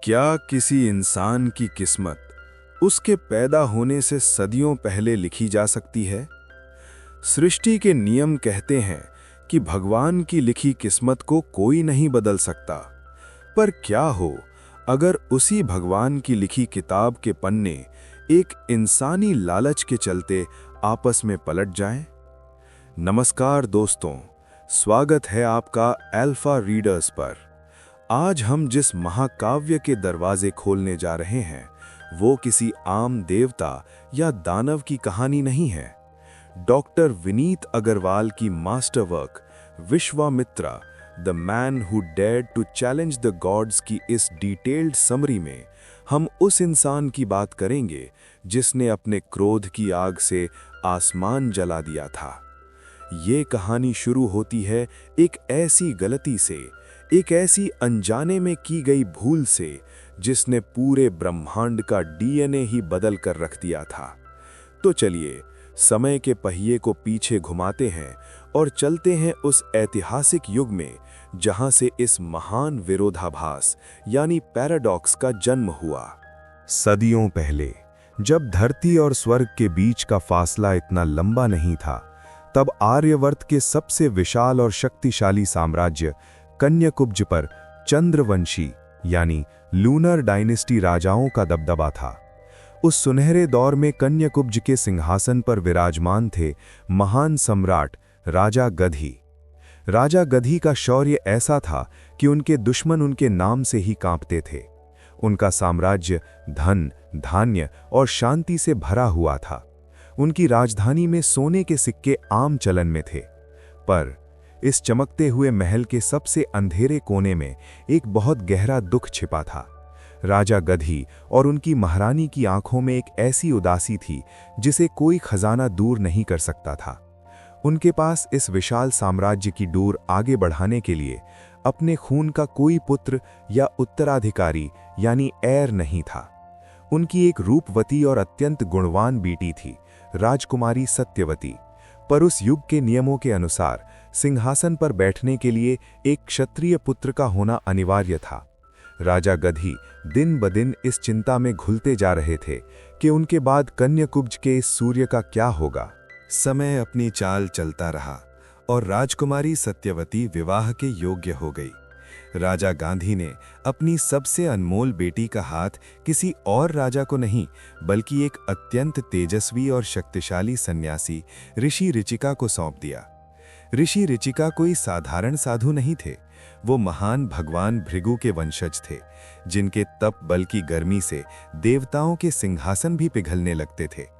क्या किसी इंसान की किस्मत उसके पैदा होने से सदियों पहले लिखी जा सकती है? सृष्टि के नियम कहते हैं कि भगवान की लिखी किस्मत को कोई नहीं बदल सकता। पर क्या हो अगर उसी भगवान की लिखी किताब के पन्ने एक इंसानी लालच के चलते आपस में पलट जाएं? नमस्कार दोस्तों, स्वागत है आपका अल्फा रीडर्स पर। आज हम जिस महाकाव्य के दरवाजे खोलने जा रहे हैं वो किसी आम देवता या दानव की कहानी नहीं है। डॉक्टर विनीत अग्रवाल की masterwork Vishwamitra, the man who dared to challenge the gods की इस डिटेल्ड समरी में हम उस इंसान की बात करेंगे जिसने अपने क्रोध की आग से आसमान जला दिया था। ये कहानी शुरू होती है एक ऐसी गलती से, एक ऐसी अनजाने में की गई भूल से जिसने पूरे ब्रह्मांड का डीएनए ही बदल कर रख दिया था। तो चलिए समय के पहिए को पीछे घुमाते हैं और चलते हैं उस ऐतिहासिक युग में जहां से इस महान विरोधाभास यानी पैराडॉक्स का जन्म हुआ। सदियों पहले, जब धरती और स्वर्ग के बीच का फासला इतना लंबा नहीं था, तब आर्यवर्त के सबसे विशाल और शक्तिशाली साम्राज्य कन्याकुब्ज पर चंद्रवंशी यानी लूनर डायनेस्टी राजाओं का दबदबा था। उस सुनहरे दौर में कन्याकुब्ज के सिंहासन पर विराजमान थे महान सम्राट राजा गधी। राजा गधी का शौर्य ऐसा था कि उनके दुश्मन उनके नाम से ही कांपते थे। उनका साम्राज्य धन, धान्य और शांति से भरा हुआ था। उनकी राजधानी में सोने के सिक्के आम चलन में थे। पर इस चमकते हुए महल के सबसे अंधेरे कोने में एक बहुत गहरा दुख छिपा था। राजा गधी और उनकी महारानी की आंखों में एक ऐसी उदासी थी जिसे कोई खजाना दूर नहीं कर सकता था। उनके पास इस विशाल साम्राज्य की डोर आगे बढ़ाने के लिए अपने खून का कोई पुत्र या उत्तराधिकारी यानी हेir नहीं था। उनकी एक रूपवती और अत्यंत गुणवान बेटी थी, राजकुमारी सत्यवती। पर उस युग के नियमों के अनुसार सिंहासन पर बैठने के लिए एक क्षत्रिय पुत्र का होना अनिवार्य था। राजा गधी दिन ब दिन इस चिंता में घुलते जा रहे थे कि उनके बाद कन्याकुब्ज के इस सूर्य का क्या होगा। समय अपनी चाल चलता रहा और राजकुमारी सत्यवती विवाह के योग्य हो गई। राजा गांधी ने अपनी सबसे अनमोल बेटी का हाथ किसी और राजा को नहीं, बल्कि एक अत्यंत तेजस्वी और शक्तिशाली सन्यासी ऋषि ऋचिका को सौंप दिया। ऋषि ऋचिका कोई साधारण साधु नहीं थे। वो महान भगवान भृगु के वंशज थे, जिनके तप बल की गर्मी से देवताओं के सिंहासन भी पिघलने लगते थे।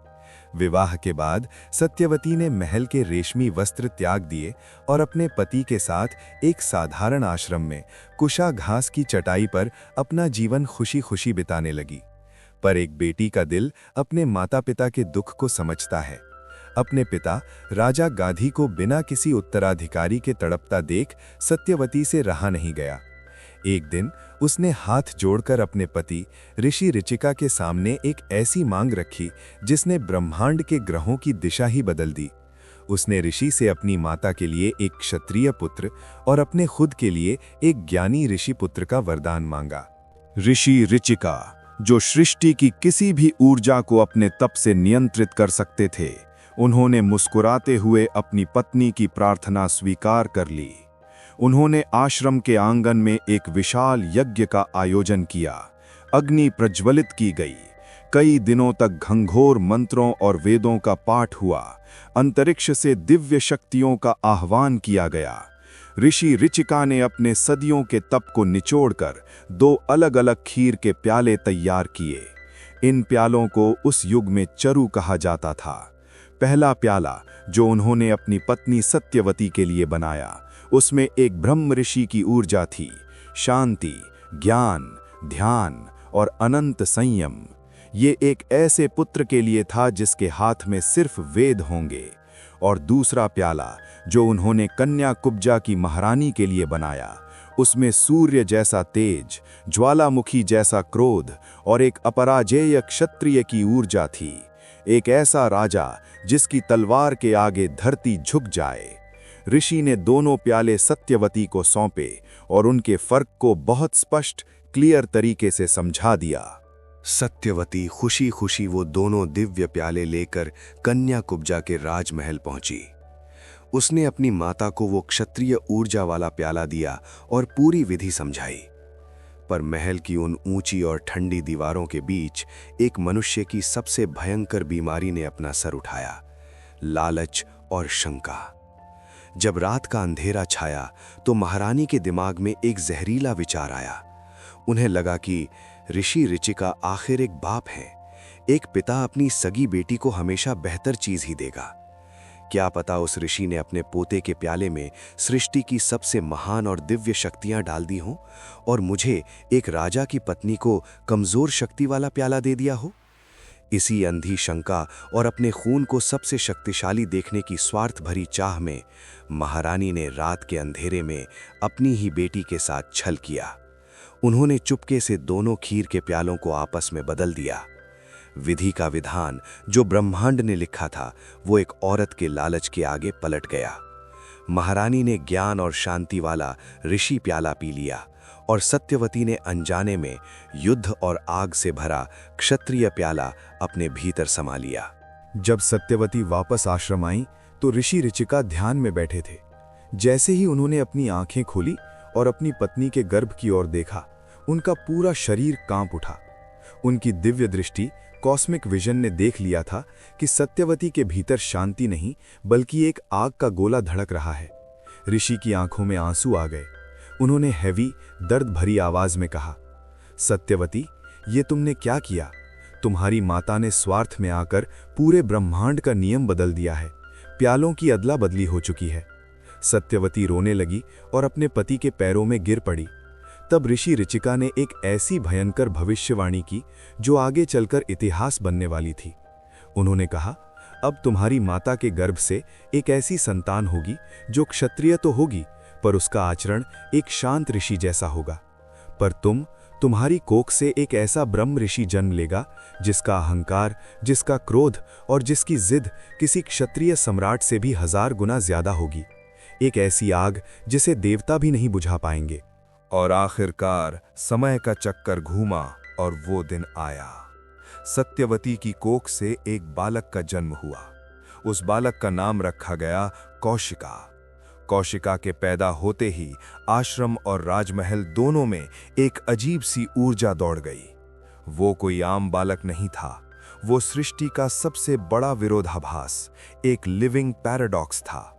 विवाह के बाद सत्यवती ने महल के रेशमी वस्त्र त्याग दिए और अपने पति के साथ एक साधारण आश्रम में कुशा घास की चटाई पर अपना जीवन खुशी खुशी बिताने लगी। पर एक बेटी का दिल अपने माता पिता के दुख को समझता है। अपने पिता राजा गाधी को बिना किसी उत्तराधिकारी के तड़पता देख सत्यवती से रहा नहीं गया। एक दिन उसने हाथ जोड़कर अपने पति ऋषि ऋचिका के सामने एक ऐसी मांग रखी जिसने ब्रह्मांड के ग्रहों की दिशा ही बदल दी। उसने ऋषि से अपनी माता के लिए एक क्षत्रिय पुत्र और अपने खुद के लिए एक ज्ञानी ऋषि पुत्र का वरदान मांगा। ऋषि ऋचिका, जो सृष्टि की किसी भी ऊर्जा को अपने तप से नियंत्रित कर सकते थे, उन्होंने मुस्कुराते हुए अपनी पत्नी की प्रार्थना स्वीकार कर ली। उन्होंने आश्रम के आंगन में एक विशाल यज्ञ का आयोजन किया। अग्नि प्रज्वलित की गई। कई दिनों तक घंघोर मंत्रों और वेदों का पाठ हुआ। अंतरिक्ष से दिव्य शक्तियों का आह्वान किया गया। ऋषि ऋचिका ने अपने सदियों के तप को निचोड़कर 2 अलग-अलग खीर के प्याले तैयार किए। इन प्यालों को उस युग में चरु कहा जाता था। पहला प्याला, जो उन्होंने अपनी पत्नी सत्यवती के लिए बनाया, उसमें एक ब्रह्म ऋषि की ऊर्जा थी, शांति, ज्ञान, ध्यान और अनंत संयम। ये एक ऐसे पुत्र के लिए था जिसके हाथ में सिर्फ वेद होंगे। और दूसरा प्याला, जो उन्होंने कन्याकुब्जा की महारानी के लिए बनाया, उसमें सूर्य जैसा तेज, ज्वालामुखी जैसा क्रोध और एक अपराजेय क्षत्रिय की ऊर्जा थी। एक ऐसा राजा जिसकी तलवार के आगे धरती झुक जाए। ऋषि ने दोनों प्याले सत्यवती को सौंपे और उनके फर्क को बहुत स्पष्ट क्लियर तरीके से समझा दिया। सत्यवती खुशी खुशी वो दोनों दिव्य प्याले लेकर कन्या कुब्जा के राजमहल पहुंची। उसने अपनी माता को वो क्षत्रिय ऊर्जा वाला प्याला दिया और पूरी विधि समझाई। पर महल की उन ऊंची और ठंडी दीवारों के बीच एक मनुष्य की सबसे भयंकर बीमारी ने अपना सर उठाया, लालच और शंका। जब रात का अंधेरा छाया तो महारानी के दिमाग में एक जहरीला विचार आया। उन्हें लगा कि ऋषि ऋचिका आखिर एक बाप हैं। एक पिता अपनी सगी बेटी को हमेशा बेहतर चीज ही देगा। क्या पता उस ऋषि ने अपने पोते के प्याले में सृष्टि की सबसे महान और दिव्य शक्तियां डाल दी हों और मुझे, एक राजा की पत्नी को, कमजोर शक्ति वाला प्याला दे दिया हो। इसी अंधी शंका और अपने खून को सबसे शक्तिशाली देखने की स्वार्थ भरी चाह में महारानी ने रात के अंधेरे में अपनी ही बेटी के साथ छल किया। उन्होंने चुपके से दोनों खीर के प्यालों को आपस में बदल दिया। विधि का विधान जो ब्रह्मांड ने लिखा था वो एक औरत के लालच के आगे पलट गया। महारानी ने ज्ञान और शांति वाला ऋषि प्याला पी लिया और सत्यवती ने अनजाने में युद्ध और आग से भरा क्षत्रिय प्याला अपने भीतर समा लिया। जब सत्यवती वापस आश्रम आई तो ऋषि ऋचिका ध्यान में बैठे थे। जैसे ही उन्होंने अपनी आंखें खोली और अपनी पत्नी के गर्भ की ओर देखा, उनका पूरा शरीर कांप उठा। उनकी दिव्य दृष्टि, कॉस्मिक विजन ने देख लिया था कि सत्यवती के भीतर शांति नहीं बल्कि एक आग का गोला धड़क रहा है। ऋषि की आंखों में आंसू आ गए। उन्होंने हैवी, दर्द भरी आवाज में कहा, सत्यवती, ये तुमने क्या किया? तुम्हारी माता ने स्वार्थ में आकर पूरे ब्रह्मांड का नियम बदल दिया है। प्यालों की अदला बदली हो चुकी है। सत्यवती रोने लगी और अपने पति के पैरों में गिर पड़ी। तब ऋषि ऋचिका ने एक ऐसी भयंकर भविष्यवाणी की जो आगे चलकर इतिहास बनने वाली थी। उन्होंने कहा, अब तुम्हारी माता के गर्भ से एक ऐसी संतान होगी जो क्षत्रिय तो होगी पर उसका आचरण एक शांत ऋषि जैसा होगा। पर तुम्हारी कोख से एक ऐसा ब्रह्म ऋषि जन्म लेगा जिसका अहंकार, जिसका क्रोध और जिसकी जिद किसी क्षत्रिय सम्राट से भी 1000 गुना ज्यादा होगी। एक ऐसी आग जिसे देवता भी नहीं बुझा पाएंगे। और आखिरकार समय का चक्कर घूमा और वो दिन आया। सत्यवती की कोख से एक बालक का जन्म हुआ। उस बालक का नाम रखा गया कौशिका। कौशिका के पैदा होते ही आश्रम और राजमहल दोनों में एक अजीब सी ऊर्जा दौड़ गई। वो कोई आम बालक नहीं था, वो सृष्टि का सबसे बड़ा विरोधाभास, एक लिविंग पैराडॉक्स था।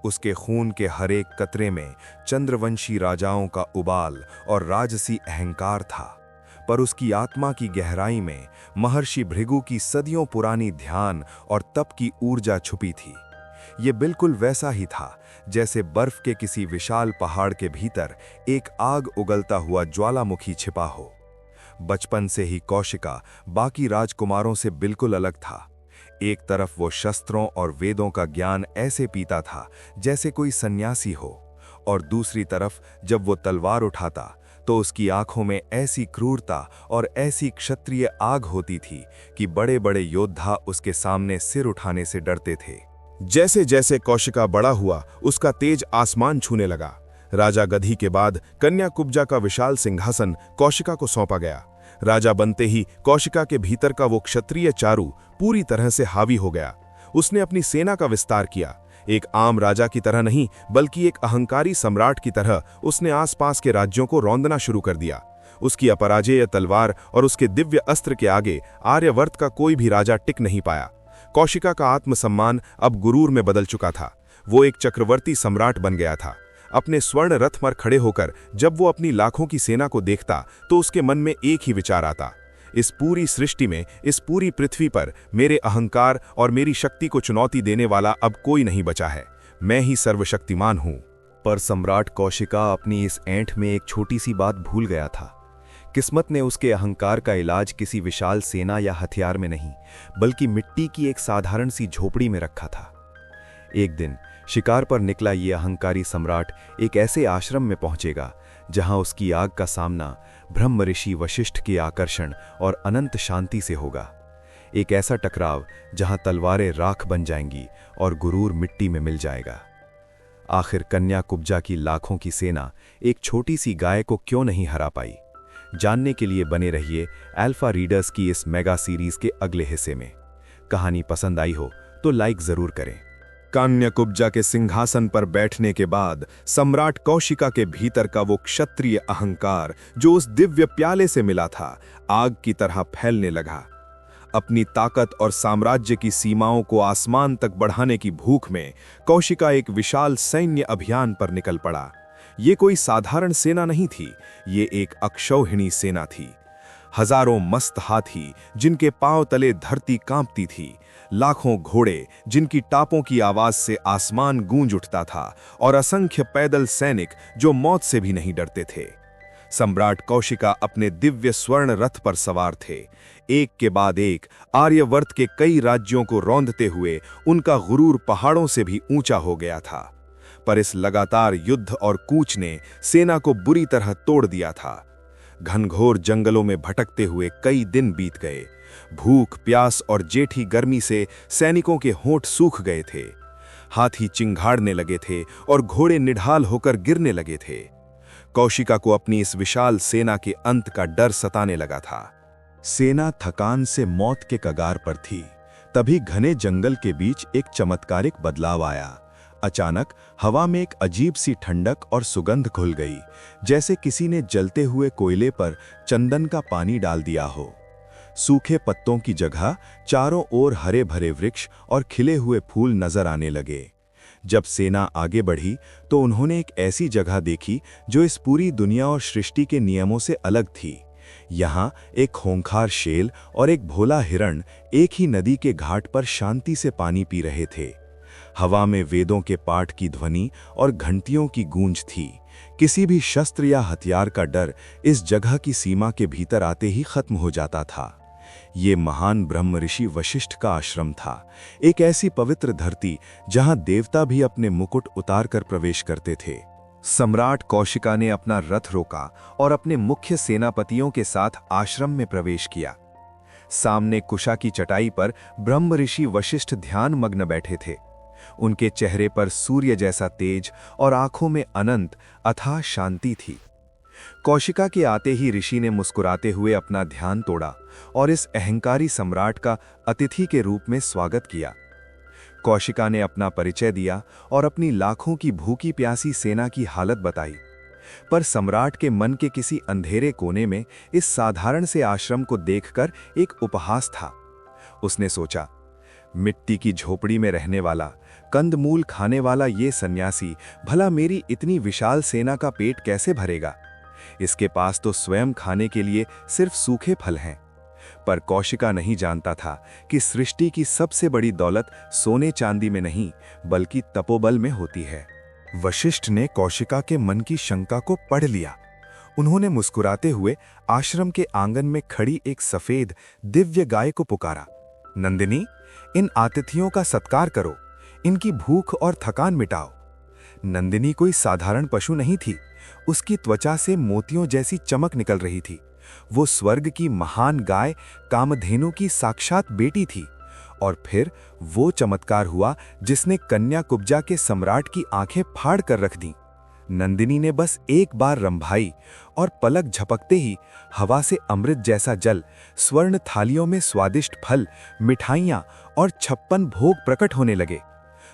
उसके खून के हर एक कतरे में चंद्रवंशी राजाओं का उबाल और राजसी अहंकार था, पर उसकी आत्मा की गहराई में महर्षि भृगु की सदियों पुरानी ध्यान और तप की ऊर्जा छुपी थी। ये बिल्कुल वैसा ही था जैसे बर्फ के किसी विशाल पहाड़ के भीतर एक आग उगलता हुआ ज्वालामुखी छिपा हो। बचपन से ही कौशिका बाकी राजकुमारों से बिल्कुल अलग था। एक तरफ वो शस्त्रों और वेदों का ज्ञान ऐसे पीता था जैसे कोई सन्यासी हो, और दूसरी तरफ जब वो तलवार उठाता तो उसकी आंखों में ऐसी क्रूरता और ऐसी क्षत्रिय आग होती थी कि बड़े बड़े योद्धा उसके सामने सिर उठाने से डरते थे। जैसे जैसे कौशिका बड़ा हुआ, उसका तेज आसमान छूने लगा। राजा गधी के बाद कन्या कुब्जा का विशाल सिंहासन कौशिका को सौंपा गया। राजा बनते ही कौशिका के भीतर का वो क्षत्रिय चारु पूरी तरह से हावी हो गया। उसने अपनी सेना का विस्तार किया। एक आम राजा की तरह नहीं बल्कि एक अहंकारी सम्राट की तरह उसने आसपास के राज्यों को रौंदना शुरू कर दिया। उसकी अपराजेय तलवार और उसके दिव्य अस्त्र के आगे आर्यवर्त का कोई भी राजा टिक नहीं पाया। कौशिका का आत्मसम्मान अब गुरूर में बदल चुका था। वो एक चक्रवर्ती सम्राट बन गया था। अपने स्वर्ण रथ पर खड़े होकर जब वो अपनी लाखों की सेना को देखता तो उसके मन में एक ही विचार आता, इस पूरी सृष्टि में, इस पूरी पृथ्वी पर मेरे अहंकार और मेरी शक्ति को चुनौती देने वाला अब कोई नहीं बचा है। मैं ही सर्वशक्तिमान हूं। पर सम्राट कौशिका अपनी इस ऐंठ में एक छोटी सी बात भूल गया था। किस्मत ने उसके अहंकार का इलाज किसी विशाल सेना या हथियार में नहीं बल्कि मिट्टी की एक साधारण सी झोपड़ी में रखा था। एक दिन शिकार पर निकला ये अहंकारी सम्राट एक ऐसे आश्रम में पहुंचेगा जहां उसकी आग का सामना ब्रह्म ऋषि वशिष्ठ के आकर्षण और अनंत शांति से होगा। एक ऐसा टकराव जहां तलवारें राख बन जाएंगी और गुरूर मिट्टी में मिल जाएगा। आखिर कन्या कुब्जा की लाखों की सेना एक छोटी सी गाय को क्यों नहीं हरा पाई? जानने के लिए बने रहिए अल्फा रीडर्स की इस मेगा सीरीज के अगले हिस्से में। कहानी पसंद आई हो तो लाइक जरूर करें। कान्यकुब्जा के सिंहासन पर बैठने के बाद सम्राट कौशिका के भीतर का वो क्षत्रिय अहंकार जो उस दिव्य प्याले से मिला था, आग की तरह फैलने लगा। अपनी ताकत और साम्राज्य की सीमाओं को आसमान तक बढ़ाने की भूख में कौशिका एक विशाल सैन्य अभियान पर निकल पड़ा। ये कोई साधारण सेना नहीं थी, ये एक अक्षौहिणी सेना थी। हजारों मस्त हाथी जिनके पांव तले धरती कांपती थी, लाखों घोड़े जिनकी टापों की आवाज से आसमान गूंज उठता था, और असंख्य पैदल सैनिक जो मौत से भी नहीं डरते थे। सम्राट कौशिका अपने दिव्य स्वर्ण रथ पर सवार थे, एक के बाद एक आर्यवर्त के कई राज्यों को रौंदते हुए उनका गुरूर पहाड़ों से भी ऊंचा हो गया था। पर इस लगातार युद्ध और कूच ने सेना को बुरी तरह तोड़ दिया था। घनघोर जंगलों में भटकते हुए कई दिन बीत गए। भूख, प्यास और जेठी गर्मी से सैनिकों के होंठ सूख गए थे। हाथी चिंघाड़ने लगे थे और घोड़े निढाल होकर गिरने लगे थे। कौशिका को अपनी इस विशाल सेना के अंत का डर सताने लगा था। सेना थकान से मौत के कगार पर थी। तभी घने जंगल के बीच एक चमत्कारिक बदलाव आया। अचानक हवा में एक अजीब सी ठंडक और सुगंध घुल गई, जैसे किसी ने जलते हुए कोयले पर चंदन का पानी डाल दिया हो। सूखे पत्तों की जगह चारों ओर हरे भरे वृक्ष और खिले हुए फूल नजर आने लगे। जब सेना आगे बढ़ी तो उन्होंने एक ऐसी जगह देखी जो इस पूरी दुनिया और सृष्टि के नियमों से अलग थी। यहाँ एक खूंखार शेर और एक भोला हिरण एक ही नदी के घाट पर शांति से पानी पी रहे थे। हवा में वेदों के पाठ की ध्वनि और घंटियों की गूंज थी। किसी भी शस्त्र या हथियार का डर इस जगह की सीमा के भीतर आते ही खत्म हो जाता था। ये महान ब्रह्म ऋषि वशिष्ठ का आश्रम था, एक ऐसी पवित्र धरती जहां देवता भी अपने मुकुट उतारकर प्रवेश करते थे। सम्राट कौशिका ने अपना रथ रोका और अपने मुख्य सेनापतियों के साथ आश्रम में प्रवेश किया। सामने कुशा की चटाई पर ब्रह्म ऋषि वशिष्ठ ध्यान मग्न बैठे थे। उनके चेहरे पर सूर्य जैसा तेज और आंखों में अनंत अथाह शांति थी। कौशिका के आते ही ऋषि ने मुस्कुराते हुए अपना ध्यान तोड़ा और इस अहंकारी सम्राट का अतिथि के रूप में स्वागत किया। कौशिका ने अपना परिचय दिया और अपनी लाखों की भूखी प्यासी सेना की हालत बताई। पर सम्राट के मन के किसी अंधेरे कोने में इस साधारण से आश्रम को देखकर एक उपहास था। उसने सोचा, मिट्टी की झोपड़ी में रहने वाला, कंदमूल खाने वाला ये सन्यासी भला मेरी इतनी विशाल सेना का पेट कैसे भरेगा? इसके पास तो स्वयं खाने के लिए सिर्फ सूखे फल हैं। पर कौशिका नहीं जानता था कि सृष्टि की सबसे बड़ी दौलत सोने चांदी में नहीं बल्कि तपोबल में होती है। वशिष्ठ ने कौशिका के मन की शंका को पढ़ लिया। उन्होंने मुस्कुराते हुए आश्रम के आंगन में खड़ी एक सफेद दिव्य गाय को पुकारा। नंदिनी, इन आतिथियों का सत्कार करो, इनकी भूख और थकान मिटाओ। नंदिनी कोई साधारण पशु नहीं थी। उसकी त्वचा से मोतियों जैसी चमक निकल रही थी। वो स्वर्ग की महान गाय कामधेनु की साक्षात बेटी थी। और फिर वो चमत्कार हुआ जिसने कन्याकुब्जा के सम्राट की आंखें फाड़ कर रख दी। नंदिनी ने बस एक बार रंभाई और पलक झपकते ही हवा से अमृत जैसा जल, स्वर्ण थालियों में स्वादिष्ट फल, मिठाइयां और 56 भोग प्रकट होने लगे।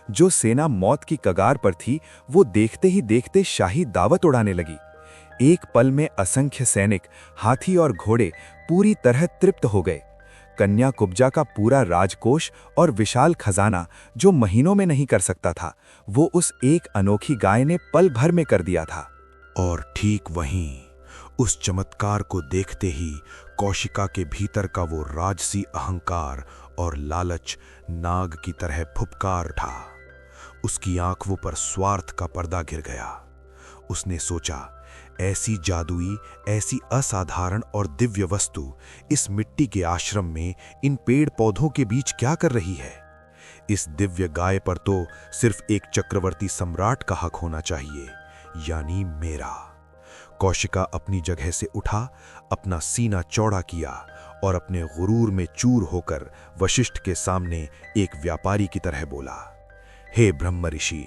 जो सेना मौत की कगार पर थी वो देखते ही देखते शाही दावत उड़ाने लगी। एक पल में असंख्य सैनिक, हाथी और घोड़े पूरी तरह तृप्त हो गए। कन्याकुब्जा का पूरा राजकोष और विशाल खजाना जो महीनों में नहीं कर सकता था, वो उस एक अनोखी गाय ने पल भर में कर दिया था। और ठीक वहीं उस चमत्कार को देखते ही कौशिका के भीतर का वो राजसी अहंकार और लालच नाग की तरह फुफकार उठा। उसकी आंखों पर स्वार्थ का पर्दा गिर गया। उसने सोचा, ऐसी जादुई, ऐसी असाधारण और दिव्य वस्तु इस मिट्टी के आश्रम में इन पेड़ पौधों के बीच क्या कर रही है? इस दिव्य गाय पर तो सिर्फ एक चक्रवर्ती सम्राट का हक होना चाहिए, यानी मेरा। कौशिका अपनी जगह से उठा, अपना सीना चौड़ा किया और अपने गुरूर में चूर होकर वशिष्ठ के सामने एक व्यापारी की तरह बोला, हे ब्रह्म ऋषि,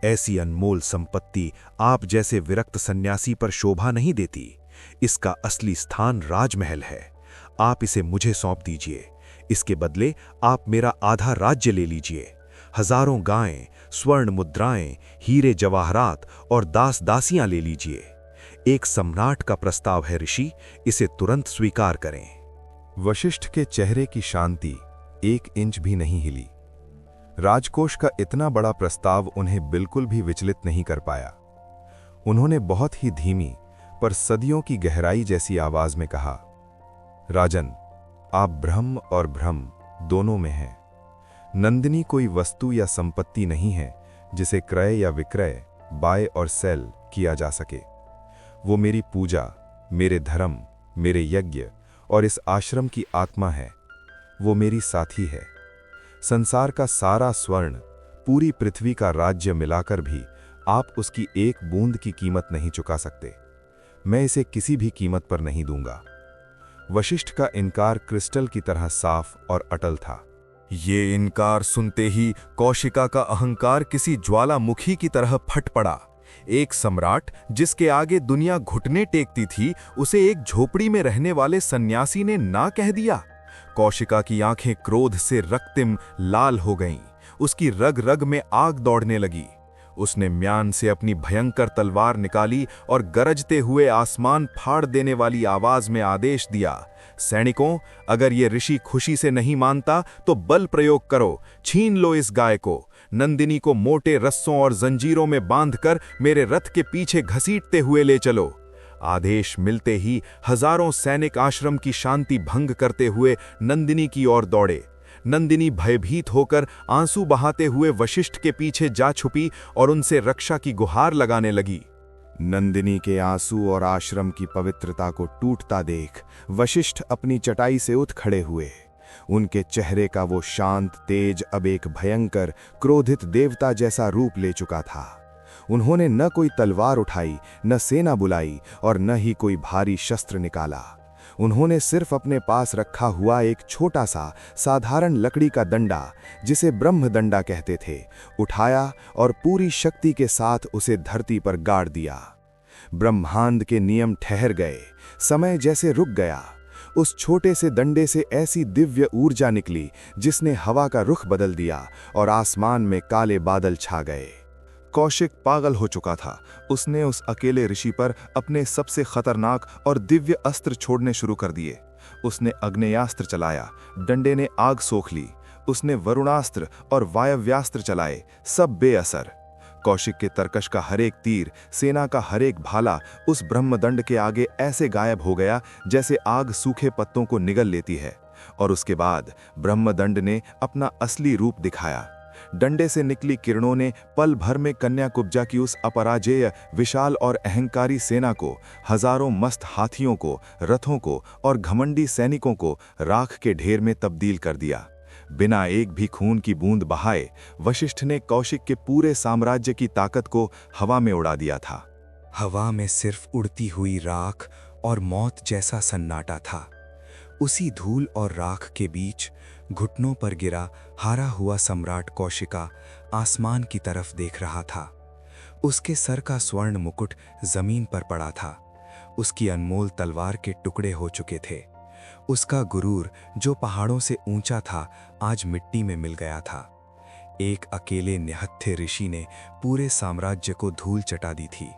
ऐसी अनमोल संपत्ति आप जैसे विरक्त सन्यासी पर शोभा नहीं देती। इसका असली स्थान राजमहल है। आप इसे मुझे सौंप दीजिए। इसके बदले आप मेरा आधा राज्य ले लीजिए। हजारों गायें, स्वर्ण मुद्राएं, हीरे जवाहरात और दास दासियां ले लीजिए। एक सम्राट का प्रस्ताव है ऋषि, इसे तुरंत स्वीकार करें। वशिष्ठ के चेहरे की शांति 1 इंच भी नहीं हिली। राजकोष का इतना बड़ा प्रस्ताव उन्हें बिल्कुल भी विचलित नहीं कर पाया। उन्होंने बहुत ही धीमी पर सदियों की गहराई जैसी आवाज में कहा, राजन, आप ब्रह्म और भ्रम दोनों में हैं। नंदिनी कोई वस्तु या संपत्ति नहीं है जिसे क्रय या विक्रय, बाय और सेल किया जा सके। वो मेरी पूजा, मेरे धर्म, मेरे यज्ञ और इस आश्रम की आत्मा है। वो मेरी साथी है। संसार का सारा स्वर्ण, पूरी पृथ्वी का राज्य मिलाकर भी आप उसकी एक बूंद की कीमत नहीं चुका सकते। मैं इसे किसी भी कीमत पर नहीं दूंगा। वशिष्ठ का इनकार क्रिस्टल की तरह साफ और अटल था। ये इनकार सुनते ही कौशिका का अहंकार किसी ज्वालामुखी की तरह फट पड़ा। एक सम्राट जिसके आगे दुनिया घुटने टेकती थी, उसे एक झोपड़ी में रहने वाले सन्यासी ने ना कह दिया। कौशिका की आंखें क्रोध से रक्तिम लाल हो गईं। उसकी रग रग में आग दौड़ने लगी। उसने म्यान से अपनी भयंकर तलवार निकाली और गरजते हुए आसमान फाड़ देने वाली आवाज में आदेश दिया, सैनिकों, अगर ये ऋषि खुशी से नहीं मानता तो बल प्रयोग करो, छीन लो इस गाय को। नंदिनी को मोटे रस्सों और जंजीरों में बांधकर मेरे रथ के पीछे घसीटते हुए ले चलो। आदेश मिलते ही हजारों सैनिक आश्रम की शांति भंग करते हुए नंदिनी की ओर दौड़े। नंदिनी भयभीत होकर आंसू बहाते हुए वशिष्ठ के पीछे जा छुपी और उनसे रक्षा की गुहार लगाने लगी। नंदिनी के आंसू और आश्रम की पवित्रता को टूटता देख वशिष्ठ अपनी चटाई से उठ खड़े हुए। उनके चेहरे का वो शांत तेज अब एक भयंकर, क्रोधित देवता जैसा रूप ले चुका था। उन्होंने न कोई तलवार उठाई, न सेना बुलाई और न ही कोई भारी शस्त्र निकाला। उन्होंने सिर्फ अपने पास रखा हुआ एक छोटा सा साधारण लकड़ी का डंडा, जिसे ब्रह्मदंडा कहते थे, उठाया और पूरी शक्ति के साथ उसे धरती पर गाड़ दिया। ब्रह्मांड के नियम ठहर गए, समय जैसे रुक गया। उस छोटे से डंडे से ऐसी दिव्य ऊर्जा निकली जिसने हवा का रुख बदल दिया और आसमान में काले बादल छा गए। कौशिक पागल हो चुका था। उसने उस अकेले ऋषि पर अपने सबसे खतरनाक और दिव्य अस्त्र छोड़ने शुरू कर दिए। उसने अग्नेयास्त्र चलाया, डंडे ने आग सोख ली। उसने वरुणास्त्र और वायव्यास्त्र चलाए, सब बेअसर। कौशिक के तरकश का हरेक तीर, सेना का हरेक भाला उस ब्रह्मदंड के आगे ऐसे गायब हो गया जैसे आग सूखे पत्तों को निगल लेती है। और उसके बाद ब्रह्मदंड ने अपना असली रूप दिखाया। डंडे से निकली किरणों ने पल भर में कन्याकुब्जा की उस अपराजेय, विशाल और अहंकारी सेना को, हजारों मस्त हाथियों को, रथों को और घमंडी सैनिकों को राख के ढेर में तब्दील कर दिया। बिना एक भी खून की बूंद बहाए वशिष्ठ ने कौशिक के पूरे साम्राज्य की ताकत को हवा में उड़ा दिया था। हवा में सिर्फ उड़ती हुई राख और मौत जैसा सन्नाटा था। उसी धूल और राख के बीच घुटनों पर गिरा हारा हुआ सम्राट कौशिका आसमान की तरफ देख रहा था। उसके सर का स्वर्ण मुकुट जमीन पर पड़ा था। उसकी अनमोल तलवार के टुकड़े हो चुके थे। उसका गुरूर जो पहाड़ों से ऊंचा था, आज मिट्टी में मिल गया था। एक अकेले निहत्थे ऋषि ने पूरे साम्राज्य को धूल चटा दी थी।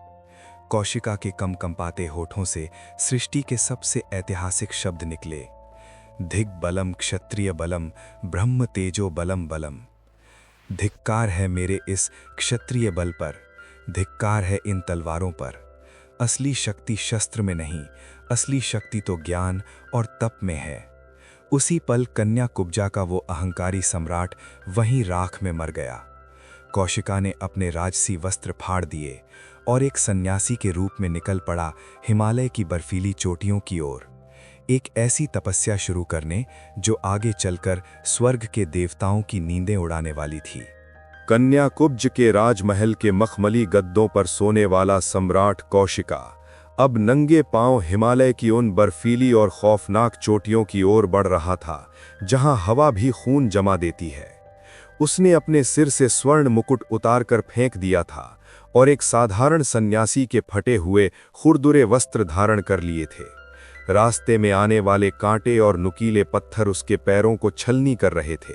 कौशिका के कंपाते होठों से सृष्टि के सबसे ऐतिहासिक शब्द निकले, धिग्बलम क्षत्रिय बलम ब्रह्म तेजो बलम बलम। धिक्कार है मेरे इस क्षत्रिय बल पर, धिक्कार है इन तलवारों पर। असली शक्ति शस्त्र में नहीं, असली शक्ति तो ज्ञान और तप में है। उसी पल कन्याकुब्जा का वो अहंकारी सम्राट वहीं राख में मर गया। कौशिका ने अपने राजसी वस्त्र फाड़ दिए और एक सन्यासी के रूप में निकल पड़ा हिमालय की बर्फीली चोटियों की ओर, एक ऐसी तपस्या शुरू करने जो आगे चलकर स्वर्ग के देवताओं की नींदें उड़ाने वाली थी। कन्याकुब्ज के राजमहल के मखमली गद्दों पर सोने वाला सम्राट कौशिका अब नंगे पांव हिमालय की उन बर्फीली और खौफनाक चोटियों की ओर बढ़ रहा था जहां हवा भी खून जमा देती है। उसने अपने सिर से स्वर्ण मुकुट उतारकर फेंक दिया था और एक साधारण सन्यासी के फटे हुए खुरदुरे वस्त्र धारण कर लिए थे। रास्ते में आने वाले कांटे और नुकीले पत्थर उसके पैरों को छलनी कर रहे थे,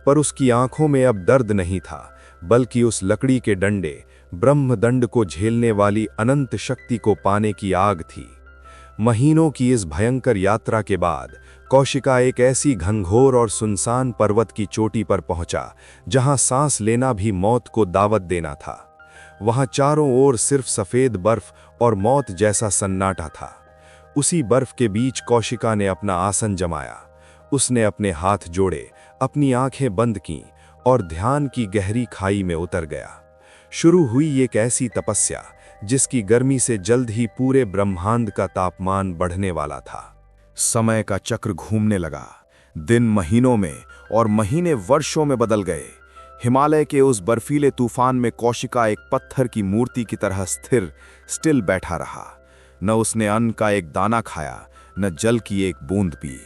पर उसकी आंखों में अब दर्द नहीं था, बल्कि उस लकड़ी के डंडे ब्रह्मदंड को झेलने वाली अनंत शक्ति को पाने की आग थी। महीनों की इस भयंकर यात्रा के बाद कौशिका एक ऐसी घंघोर और सुनसान पर्वत की चोटी पर पहुंचा जहां सांस लेना भी मौत को दावत देना था। वहां चारों ओर सिर्फ सफेद बर्फ और मौत जैसा सन्नाटा था। उसी बर्फ के बीच कौशिका ने अपना आसन जमाया। उसने अपने हाथ जोड़े, अपनी आंखें बंद कीं और ध्यान की गहरी खाई में उतर गया। शुरू हुई एक ऐसी तपस्या जिसकी गर्मी से जल्द ही पूरे ब्रह्मांड का तापमान बढ़ने वाला था। समय का चक्र घूमने लगा। दिन महीनों में और महीने वर्षों में बदल गए। हिमालय के उस बर्फीले तूफान में कौशिका एक पत्थर की मूर्ति की तरह स्टिल बैठा रहा। न उसने अन्न का एक दाना खाया, न जल की एक बूंद पी।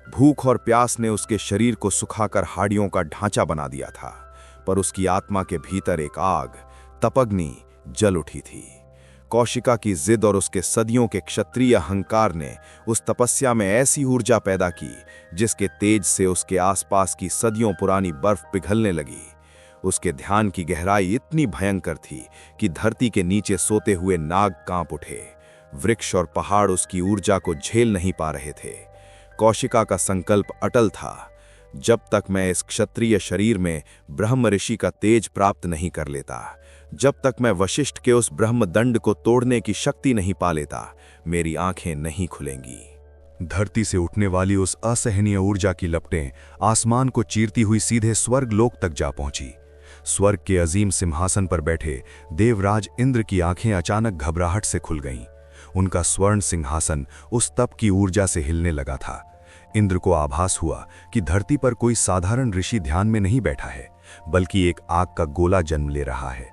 भूख और प्यास ने उसके शरीर को सुखाकर हाड़ियों का ढांचा बना दिया था, पर उसकी आत्मा के भीतर एक आग, तपग्नि, जल उठी थी। कौशिका की जिद और उसके सदियों के क्षत्रिय अहंकार ने उस तपस्या में ऐसी ऊर्जा पैदा की जिसके तेज से उसके आसपास की सदियों पुरानी बर्फ पिघलने लगी। उसके ध्यान की गहराई इतनी भयंकर थी कि धरती के नीचे सोते हुए नाग कांप उठे। वृक्ष और पहाड़ उसकी ऊर्जा को झेल नहीं पा रहे थे। कौशिका का संकल्प अटल था, जब तक मैं इस क्षत्रिय शरीर में ब्रह्म ऋषि का तेज प्राप्त नहीं कर लेता, जब तक मैं वशिष्ठ के उस ब्रह्मदंड को तोड़ने की शक्ति नहीं पा लेता, मेरी आंखें नहीं खुलेंगी। धरती से उठने वाली उस असहनीय ऊर्जा की लपटें आसमान को चीरती हुई सीधे स्वर्ग लोक तक जा पहुंची। स्वर्ग के अजीम सिंहासन पर बैठे देवराज इंद्र की आंखें अचानक घबराहट से खुल गईं। उनका स्वर्ण सिंहासन उस तप की ऊर्जा से हिलने लगा था। इंद्र को आभास हुआ कि धरती पर कोई साधारण ऋषि ध्यान में नहीं बैठा है, बल्कि एक आग का गोला जन्म ले रहा है।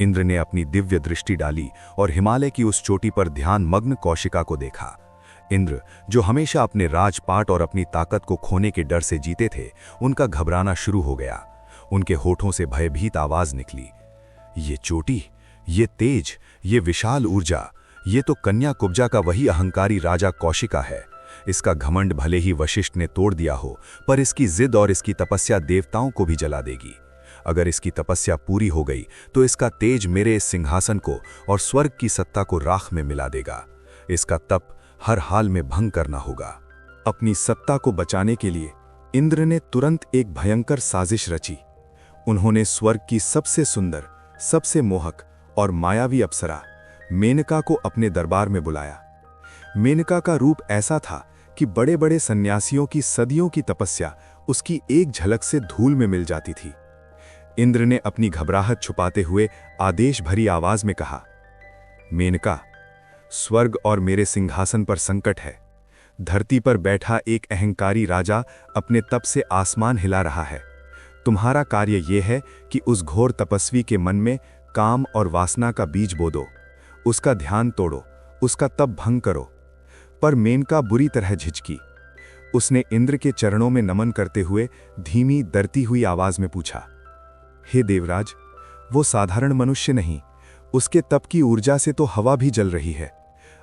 इंद्र ने अपनी दिव्य दृष्टि डाली और हिमालय की उस चोटी पर ध्यान मग्न कौशिका को देखा। इंद्र, जो हमेशा अपने राजपाट और अपनी ताकत को खोने के डर से जीते थे, उनका घबराना शुरू हो गया। उनके होठों से भयभीत आवाज निकली, ये चोटी, ये तेज, ये विशाल ऊर्जा, ये तो कन्या कुब्जा का वही अहंकारी राजा कौशिका है। इसका घमंड भले ही वशिष्ठ ने तोड़ दिया हो, पर इसकी जिद और इसकी तपस्या देवताओं को भी जला देगी। अगर इसकी तपस्या पूरी हो गई तो इसका तेज मेरे इस सिंहासन को और स्वर्ग की सत्ता को राख में मिला देगा। इसका तप हर हाल में भंग करना होगा। अपनी सत्ता को बचाने के लिए इंद्र ने तुरंत एक भयंकर साजिश रची। उन्होंने स्वर्ग की सबसे सुंदर, सबसे मोहक और मायावी अप्सरा मेनका को अपने दरबार में बुलाया। मेनका का रूप ऐसा था कि बड़े बड़े सन्यासियों की सदियों की तपस्या उसकी एक झलक से धूल में मिल जाती थी। इंद्र ने अपनी घबराहट छुपाते हुए आदेश भरी आवाज में कहा, मेनका, स्वर्ग और मेरे सिंहासन पर संकट है। धरती पर बैठा एक अहंकारी राजा अपने तप से आसमान हिला रहा है। तुम्हारा कार्य यह है कि उस घोर तपस्वी के मन में काम और वासना का बीज बो दो, उसका ध्यान तोड़ो, उसका तप भंग करो। पर मेनका बुरी तरह झिझकी। उसने इंद्र के चरणों में नमन करते हुए धीमी डरती हुई आवाज में पूछा, हे देवराज, वो साधारण मनुष्य नहीं, उसके तप की ऊर्जा से तो हवा भी जल रही है।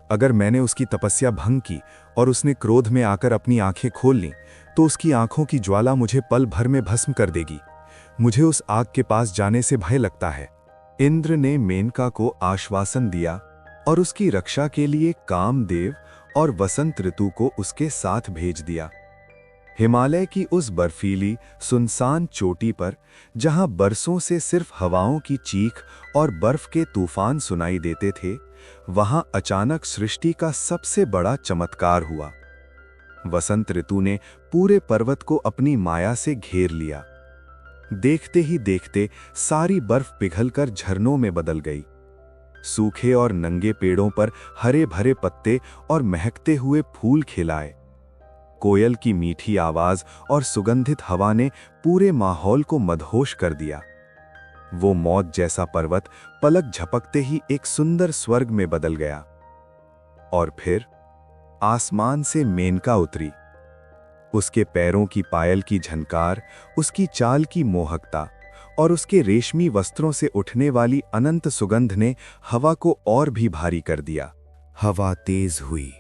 अगर मैंने उसकी तपस्या भंग की और उसने क्रोध में आकर अपनी आंखें खोल लीं, तो उसकी आंखों की ज्वाला मुझे पल भर में भस्म कर देगी। मुझे उस आग के पास जाने से भय लगता है। इंद्र ने मेनका को आश्वासन दिया और उसकी रक्षा के लिए कामदेव और वसंत ऋतु को उसके साथ भेज दिया। हिमालय की उस बर्फीली, सुनसान चोटी पर, जहां बरसों से सिर्फ हवाओं की चीख और बर्फ के तूफान सुनाई देते थे, वहां अचानक सृष्टि का सबसे बड़ा चमत्कार हुआ। वसंत ऋतु ने पूरे पर्वत को अपनी माया से घेर लिया। देखते ही देखते सारी बर्फ पिघलकर झरनों में बदल गई। सूखे और नंगे पेड़ों पर हरे भरे पत्ते और महकते हुए फूल खिलाए। कोयल की मीठी आवाज और सुगंधित हवा ने पूरे माहौल को मदहोश कर दिया। वो मौत जैसा पर्वत पलक झपकते ही एक सुंदर स्वर्ग में बदल गया। और फिर आसमान से मेनका उतरी। उसके पैरों की पायल की झनकार, उसकी चाल की मोहकता और उसके रेशमी वस्त्रों से उठने वाली अनंत सुगंध ने हवा को और भी भारी कर दिया। हवा तेज हुई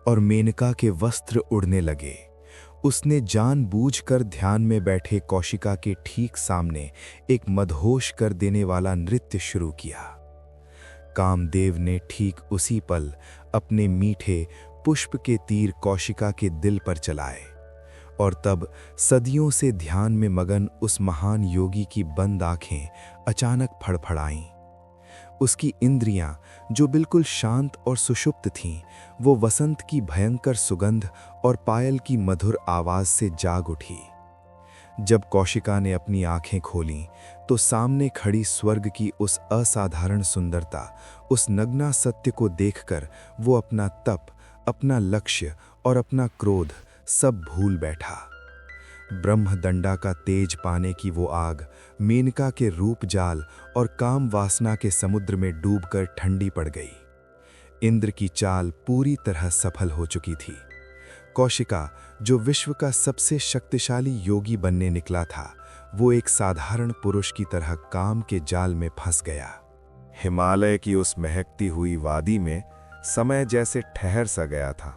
और मेनका के वस्त्र उड़ने लगे। उसने जानबूझकर ध्यान में बैठे कौशिका के ठीक सामने एक मदहोश कर देने वाला नृत्य शुरू किया। कामदेव ने ठीक उसी पल अपने मीठे पुष्प के तीर कौशिका के दिल पर चलाए और तब सदियों से ध्यान में मगन उस महान योगी की बंद आंखें अचानक फड़फड़ाईं। उसकी इंद्रियां, जो बिल्कुल शांत और सुषुप्त थीं, वो वसंत की भयंकर सुगंध और पायल की मधुर आवाज से जाग उठी। जब कौशिका ने अपनी आंखें खोलीं, तो सामने खड़ी स्वर्ग की उस असाधारण सुंदरता, उस नग्ना सत्य को देखकर वो अपना तप, अपना लक्ष्य और अपना क्रोध सब भूल बैठा। ब्रह्मदंडा का तेज पाने की वो आग मेनका के रूप जाल और काम वासना के समुद्र में डूबकर ठंडी पड़ गई। इंद्र की चाल पूरी तरह सफल हो चुकी थी। कौशिका, जो विश्व का सबसे शक्तिशाली योगी बनने निकला था, वो एक साधारण पुरुष की तरह काम के जाल में फंस गया। हिमालय की उस महकती हुई वादी में समय जैसे ठहर सा गया था।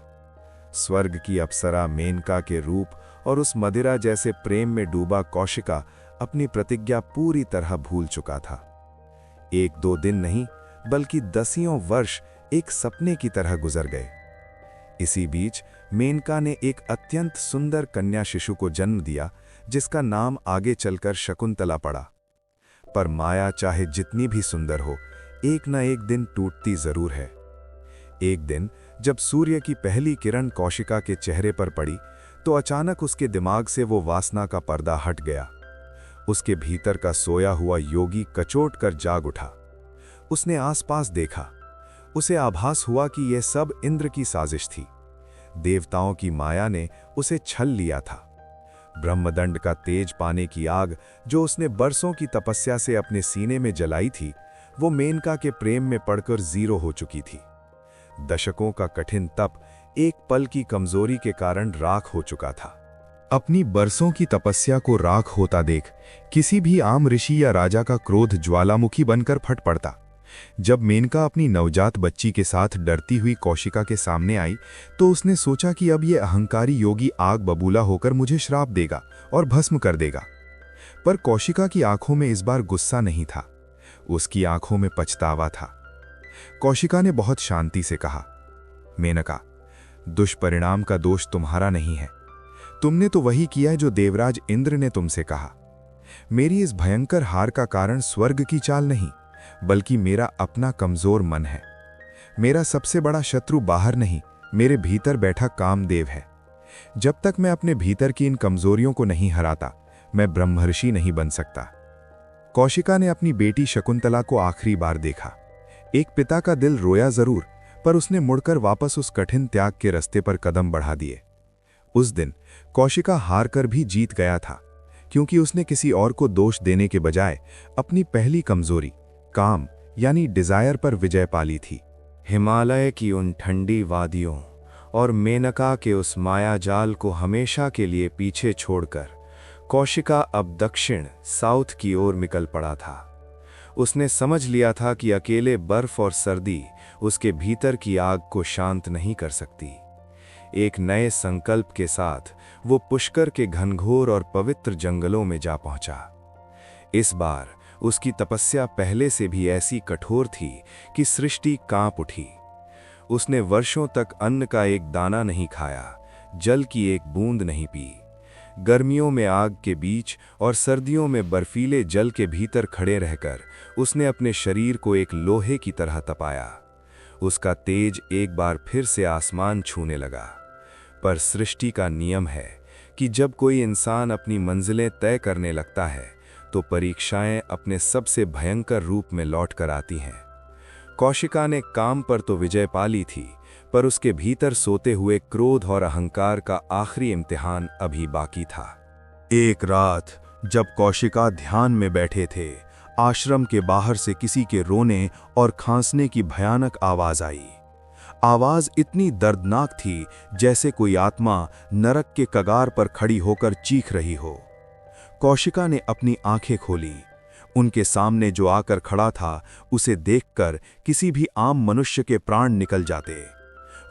स्वर्ग की अप्सरा मेनका के रूप और उस मदिरा जैसे प्रेम में डूबा कौशिका अपनी प्रतिज्ञा पूरी तरह भूल चुका था। 1-2 दिन नहीं, बल्कि दसियों वर्ष एक सपने की तरह गुजर गए। इसी बीच मेनका ने एक अत्यंत सुंदर कन्या शिशु को जन्म दिया, जिसका नाम आगे चलकर शकुंतला पड़ा। पर माया चाहे जितनी भी सुंदर हो, एक न एक दिन टूटती जरूर है। एक दिन जब सूर्य की पहली किरण कौशिका के चेहरे पर पड़ी, तो अचानक उसके दिमाग से वो वासना का पर्दा हट गया। उसके भीतर का सोया हुआ योगी कचोट कर जाग उठा। उसने आसपास देखा। उसे आभास हुआ कि यह सब इंद्र की साजिश थी। देवताओं की माया ने उसे छल लिया था। ब्रह्मदंड का तेज पाने की आग, जो उसने बरसों की तपस्या से अपने सीने में जलाई थी, वो मेनका के प्रेम में पड़कर जीरो हो चुकी थी। दशकों का कठिन तप एक पल की कमजोरी के कारण राख हो चुका था। अपनी बरसों की तपस्या को राख होता देख किसी भी आम ऋषि या राजा का क्रोध ज्वालामुखी बनकर फट पड़ता। जब मेनका अपनी नवजात बच्ची के साथ डरती हुई कौशिका के सामने आई, तो उसने सोचा कि अब यह अहंकारी योगी आग बबूला होकर मुझे श्राप देगा और भस्म कर देगा। पर कौशिका की आंखों में इस बार गुस्सा नहीं था, उसकी आंखों में पछतावा था। कौशिका ने बहुत शांति से कहा, मेनका, दुष्परिणाम का दोष तुम्हारा नहीं है। तुमने तो वही किया जो देवराज इंद्र ने तुमसे कहा। मेरी इस भयंकर हार का कारण स्वर्ग की चाल नहीं, बल्कि मेरा अपना कमजोर मन है। मेरा सबसे बड़ा शत्रु बाहर नहीं, मेरे भीतर बैठा कामदेव है। जब तक मैं अपने भीतर की इन कमजोरियों को नहीं हराता, मैं ब्रह्मर्षि नहीं बन सकता। कौशिका ने अपनी बेटी शकुंतला को आखिरी बार देखा। एक पिता का दिल रोया जरूर, पर उसने मुड़कर वापस उस कठिन त्याग के रास्ते पर कदम बढ़ा दिए। उस दिन कौशिका हार कर भी जीत गया था, क्योंकि उसने किसी और को दोष देने के बजाय अपनी पहली कमजोरी, काम यानी डिजायर पर विजय पाली थी। हिमालय की उन ठंडी वादियों और मेनका के उस मायाजाल को हमेशा के लिए पीछे छोड़कर कौशिका अब दक्षिण साउथ की ओर निकल पड़ा था। उसने समझ लिया था कि अकेले बर्फ और सर्दी उसके भीतर की आग को शांत नहीं कर सकती। एक नए संकल्प के साथ वो पुष्कर के घनघोर और पवित्र जंगलों में जा पहुंचा। इस बार उसकी तपस्या पहले से भी ऐसी कठोर थी कि सृष्टि कांप उठी। उसने वर्षों तक अन्न का एक दाना नहीं खाया, जल की एक बूंद नहीं पी। गर्मियों में आग के बीच और सर्दियों में बर्फीले जल के भीतर खड़े रहकर उसने अपने शरीर को एक लोहे की तरह तपाया। उसका तेज एक बार फिर से आसमान छूने लगा। पर सृष्टि का नियम है कि जब कोई इंसान अपनी मंजिलें तय करने लगता है, तो परीक्षाएं अपने सबसे भयंकर रूप में लौट कर आती हैं। कौशिका ने काम पर तो विजय पा ली थी, पर उसके भीतर सोते हुए क्रोध और अहंकार का आखिरी इम्तिहान अभी बाकी था। एक रात जब कौशिका ध्यान में बैठे थे, आश्रम के बाहर से किसी के रोने और खांसने की भयानक आवाज आई। आवाज इतनी दर्दनाक थी जैसे कोई आत्मा नरक के कगार पर खड़ी होकर चीख रही हो। कौशिका ने अपनी आंखें खोली। उनके सामने जो आकर खड़ा था उसे देखकर किसी भी आम मनुष्य के प्राण निकल जाते।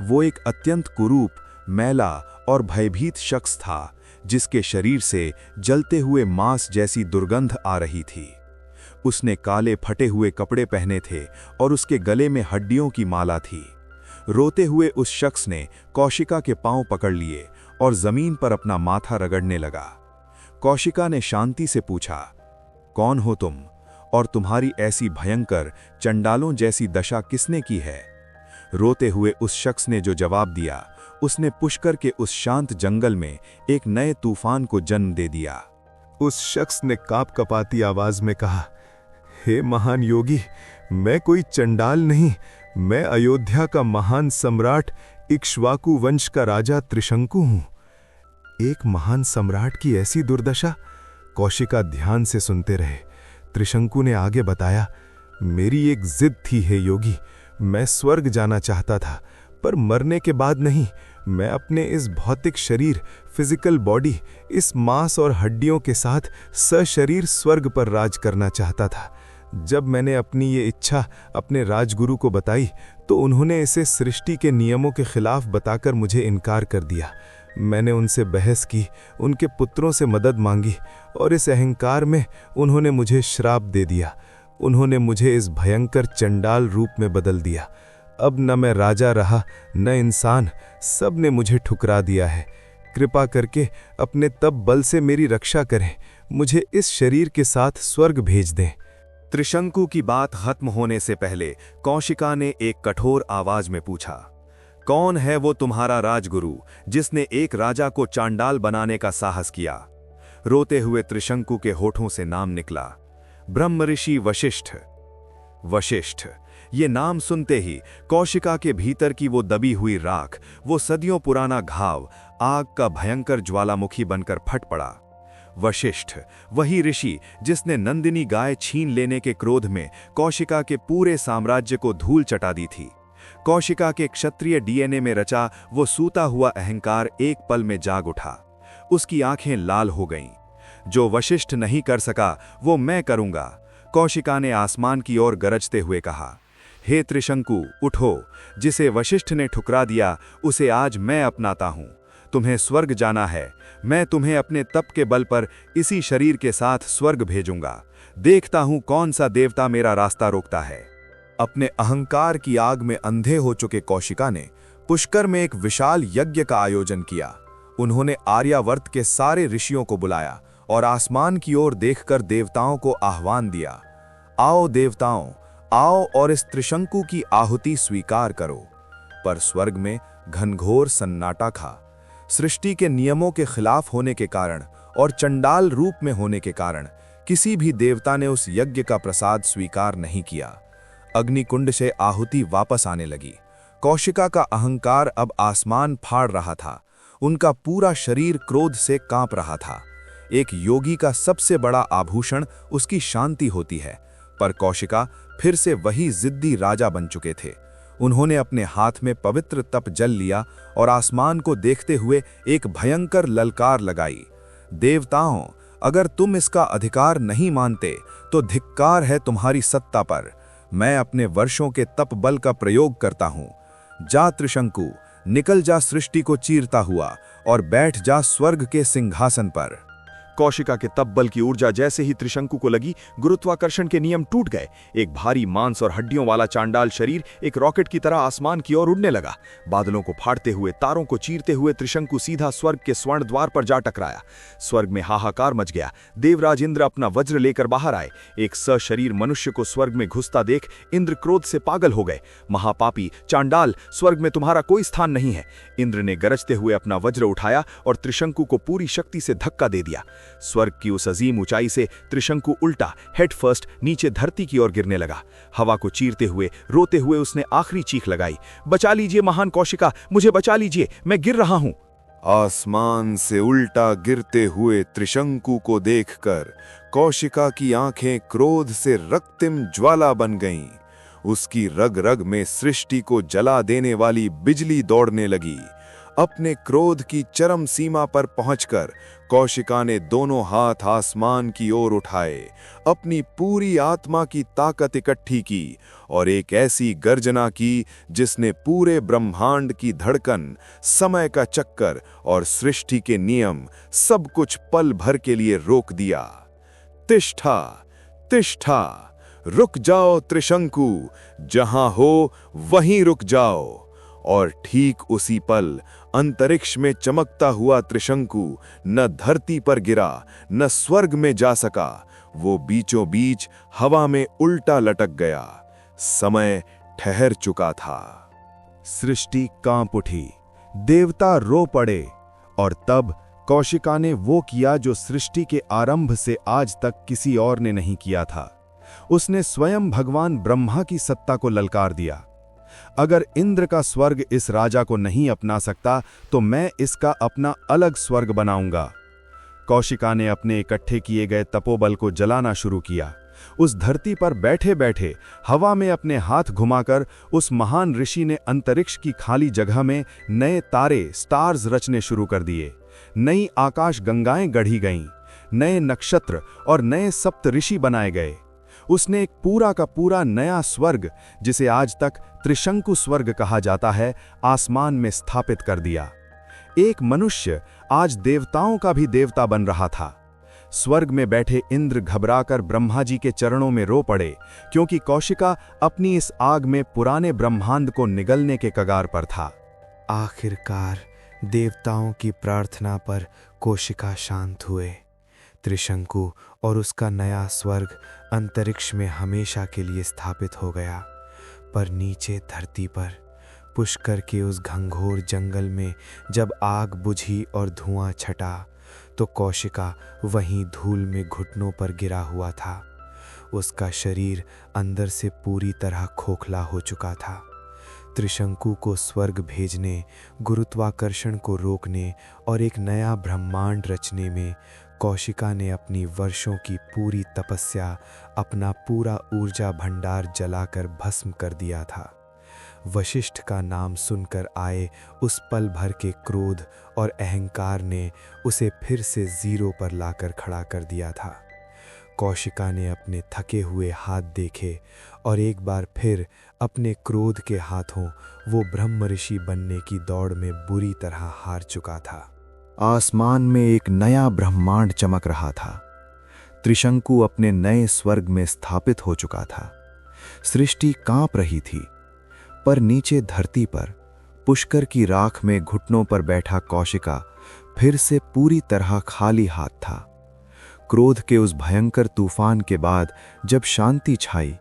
वो एक अत्यंत कुरूप, मैला और भयभीत शख्स था, जिसके शरीर से जलते हुए मांस जैसी दुर्गंध आ रही थी। उसने काले फटे हुए कपड़े पहने थे और उसके गले में हड्डियों की माला थी। रोते हुए उस शख्स ने कौशिका के पांव पकड़ लिए और जमीन पर अपना माथा रगड़ने लगा। कौशिका ने शांति से पूछा, कौन हो तुम और तुम्हारी ऐसी भयंकर चंडालों जैसी दशा किसने की है? रोते हुए उस शख्स ने जो जवाब दिया, उसने पुष्कर के उस शांत जंगल में एक नए तूफान को जन्म दे दिया। उस शख्स ने कांप कपाती आवाज में कहा, हे महान योगी, मैं कोई चंडाल नहीं, मैं अयोध्या का महान सम्राट इक्ष्वाकु वंश का राजा त्रिशंकु हूं। एक महान सम्राट की ऐसी दुर्दशा? कौशिका ध्यान से सुनते रहे। त्रिशंकु ने आगे बताया, मेरी एक जिद थी हे योगी, मैं स्वर्ग जाना चाहता था, पर मरने के बाद नहीं। मैं अपने इस भौतिक शरीर, फिजिकल बॉडी, इस मांस और हड्डियों के साथ सशरीर स्वर्ग पर राज करना चाहता था। जब मैंने अपनी ये इच्छा अपने राजगुरु को बताई तो उन्होंने इसे सृष्टि के नियमों के खिलाफ बताकर मुझे इनकार कर दिया। मैंने उनसे बहस की, उनके पुत्रों से मदद मांगी और इस अहंकार में उन्होंने मुझे श्राप दे दिया। उन्होंने मुझे इस भयंकर चंडाल रूप में बदल दिया। अब न मैं राजा रहा न इंसान, सब ने मुझे ठुकरा दिया है। कृपा करके अपने तप बल से मेरी रक्षा करें, मुझे इस शरीर के साथ स्वर्ग भेज दें। त्रिशंकु की बात खत्म होने से पहले कौशिका ने एक कठोर आवाज में पूछा, कौन है वो तुम्हारा राजगुरु जिसने एक राजा को चांडाल बनाने का साहस किया? रोते हुए त्रिशंकु के होठों से नाम निकला, ब्रह्म ऋषि वशिष्ठ। वशिष्ठ, ये नाम सुनते ही कौशिका के भीतर की वो दबी हुई राख, वो सदियों पुराना घाव, आग का भयंकर ज्वालामुखी बनकर फट पड़ा। वशिष्ठ, वही ऋषि जिसने नंदिनी गाय छीन लेने के क्रोध में कौशिका के पूरे साम्राज्य को धूल चटा दी थी। कौशिका के क्षत्रिय डीएनए में रचा वो सूता हुआ अहंकार एक पल में जाग उठा। उसकी आंखें लाल हो गईं। जो वशिष्ठ नहीं कर सका वो मैं करूंगा। कौशिका ने आसमान की ओर गरजते हुए कहा, हे त्रिशंकु, उठो, जिसे वशिष्ठ ने ठुकरा दिया उसे आज मैं अपनाता हूं। तुम्हें स्वर्ग जाना है, मैं तुम्हें अपने तप के बल पर इसी शरीर के साथ स्वर्ग भेजूंगा। देखता हूं कौन सा देवता मेरा रास्ता रोकता है। अपने अहंकार की आग में अंधे हो चुके कौशिका ने पुष्कर में एक विशाल यज्ञ का आयोजन किया। उन्होंने आर्यावर्त के सारे ऋषियों को बुलाया और आसमान की ओर देखकर देवताओं को आह्वान दिया, आओ देवताओं, आओ और इस त्रिशंकु की आहुति स्वीकार करो। पर स्वर्ग में घनघोर सन्नाटा था। सृष्टि के नियमों के खिलाफ होने के कारण और चंडाल रूप में होने के कारण किसी भी देवता ने उस यज्ञ का प्रसाद स्वीकार नहीं किया। अग्निकुंड से आहुति वापस आने लगी। कौशिका का अहंकार अब आसमान फाड़ रहा था। उनका पूरा शरीर क्रोध से कांप रहा था। एक योगी का सबसे बड़ा आभूषण उसकी शांति होती है, पर कौशिका फिर से वही जिद्दी राजा बन चुके थे। उन्होंने अपने हाथ में पवित्र तप जल लिया और आसमान को देखते हुए एक भयंकर ललकार लगाई, देवताओं, अगर तुम इसका अधिकार नहीं मानते तो धिक्कार है तुम्हारी सत्ता पर। मैं अपने वर्षों के तप बल का प्रयोग करता हूं। जा त्रिशंकु, निकल जा सृष्टि को चीरता हुआ और बैठ जा स्वर्ग के सिंहासन पर। कौशिका के तप बल की ऊर्जा जैसे ही त्रिशंकु को लगी, गुरुत्वाकर्षण के नियम टूट गए। एक भारी मांस और हड्डियों वाला चांडाल शरीर एक रॉकेट की तरह आसमान की ओर उड़ने लगा। बादलों को फाड़ते हुए, तारों को चीरते हुए त्रिशंकु सीधा स्वर्ग के स्वर्ण द्वार पर जा टकराया। स्वर्ग में हाहाकार मच गया। देवराज इंद्र अपना वज्र लेकर बाहर आए। एक सशरीर मनुष्य को स्वर्ग में घुसता देख इंद्र क्रोध से पागल हो गए। महापापी चांडाल, स्वर्ग में तुम्हारा कोई स्थान नहीं है। इंद्र ने गरजते हुए अपना वज्र उठाया और त्रिशंकु को पूरी शक्ति से धक्का दे दिया। स्वर्ग की उस अजीम ऊंचाई से त्रिशंकु उल्टा हेड फर्स्ट नीचे धरती की ओर गिरने लगा। हवा को चीरते हुए, रोते हुए उसने आखिरी चीख लगाई, बचा लीजिए महान कौशिका, मुझे बचा लीजिए, मैं गिर रहा हूं। आसमान से उल्टा गिरते हुए त्रिशंकु को देखकर कौशिका की आंखें क्रोध से रक्तिम ज्वाला बन गईं। उसकी रग रग में सृष्टि को जला देने वाली बिजली दौड़ने लगी। अपने क्रोध की चरम सीमा पर पहुंचकर कौशिका ने दोनों हाथ आसमान की ओर उठाए, अपनी पूरी आत्मा की ताकत इकट्ठी की और एक ऐसी गर्जना की जिसने पूरे ब्रह्मांड की धड़कन, समय का चक्कर और सृष्टि के नियम सब कुछ पल भर के लिए रोक दिया। तिष्ठा, तिष्ठा, रुक जाओ त्रिशंकु, जहां हो वहीं रुक जाओ। और ठीक उसी पल अंतरिक्ष में चमकता हुआ त्रिशंकु न धरती पर गिरा, न स्वर्ग में जा सका। वो बीचों बीच हवा में उल्टा लटक गया। समय ठहर चुका था। सृष्टि कांप उठी, देवता रो पड़े, और तब कौशिका ने वो किया जो सृष्टि के आरंभ से आज तक किसी और ने नहीं किया था। उसने स्वयं भगवान ब्रह्मा की सत्ता को ललकार दिया। अगर इंद्र का स्वर्ग इस राजा को नहीं अपना सकता तो मैं इसका अपना अलग स्वर्ग बनाऊंगा। कौशिका ने अपने इकट्ठे किए गए तपोबल को जलाना शुरू किया। उस धरती पर बैठे बैठे हवा में अपने हाथ घुमाकर उस महान ऋषि ने अंतरिक्ष की खाली जगह में नए तारे, स्टार्स रचने शुरू कर दिए। नई आकाश गंगाएं गढ़ी गईं, नए नक्षत्र और नए सप्त ऋषि बनाए गए। उसने एक पूरा का पूरा नया स्वर्ग, जिसे आज तक त्रिशंकु स्वर्ग कहा जाता है, आसमान में स्थापित कर दिया। एक मनुष्य आज देवताओं का भी देवता बन रहा था। स्वर्ग में बैठे इंद्र घबराकर ब्रह्मा जी के चरणों में रो पड़े, क्योंकि कौशिका अपनी इस आग में पुराने ब्रह्मांड को निगलने के कगार पर था। आखिरकार देवताओं की प्रार्थना पर कौशिका शांत हुए। त्रिशंकु और उसका नया स्वर्ग अंतरिक्ष में हमेशा के लिए स्थापित हो गया। पर नीचे धरती पर पुष्कर के उस घंघोर जंगल में जब आग बुझी और धुआं छटा, तो कौशिका वहीं धूल में घुटनों पर गिरा हुआ था। उसका शरीर अंदर से पूरी तरह खोखला हो चुका था। त्रिशंकु को स्वर्ग भेजने, गुरुत्वाकर्षण को रोकने और एक नया ब्रह्मांड रचने में कौशिका ने अपनी वर्षों की पूरी तपस्या, अपना पूरा ऊर्जा भंडार जलाकर भस्म कर दिया था। वशिष्ठ का नाम सुनकर आए उस पल भर के क्रोध और अहंकार ने उसे फिर से जीरो पर लाकर खड़ा कर दिया था। कौशिका ने अपने थके हुए हाथ देखे और एक बार फिर अपने क्रोध के हाथों वो ब्रह्म ऋषि बनने की दौड़ में बुरी तरह हार चुका था। आसमान में एक नया ब्रह्मांड चमक रहा था। त्रिशंकु अपने नए स्वर्ग में स्थापित हो चुका था। सृष्टि कांप रही थी, पर नीचे धरती पर पुष्कर की राख में घुटनों पर बैठा कौशिका फिर से पूरी तरह खाली हाथ था। क्रोध के उस भयंकर तूफान के बाद जब शांति छाई,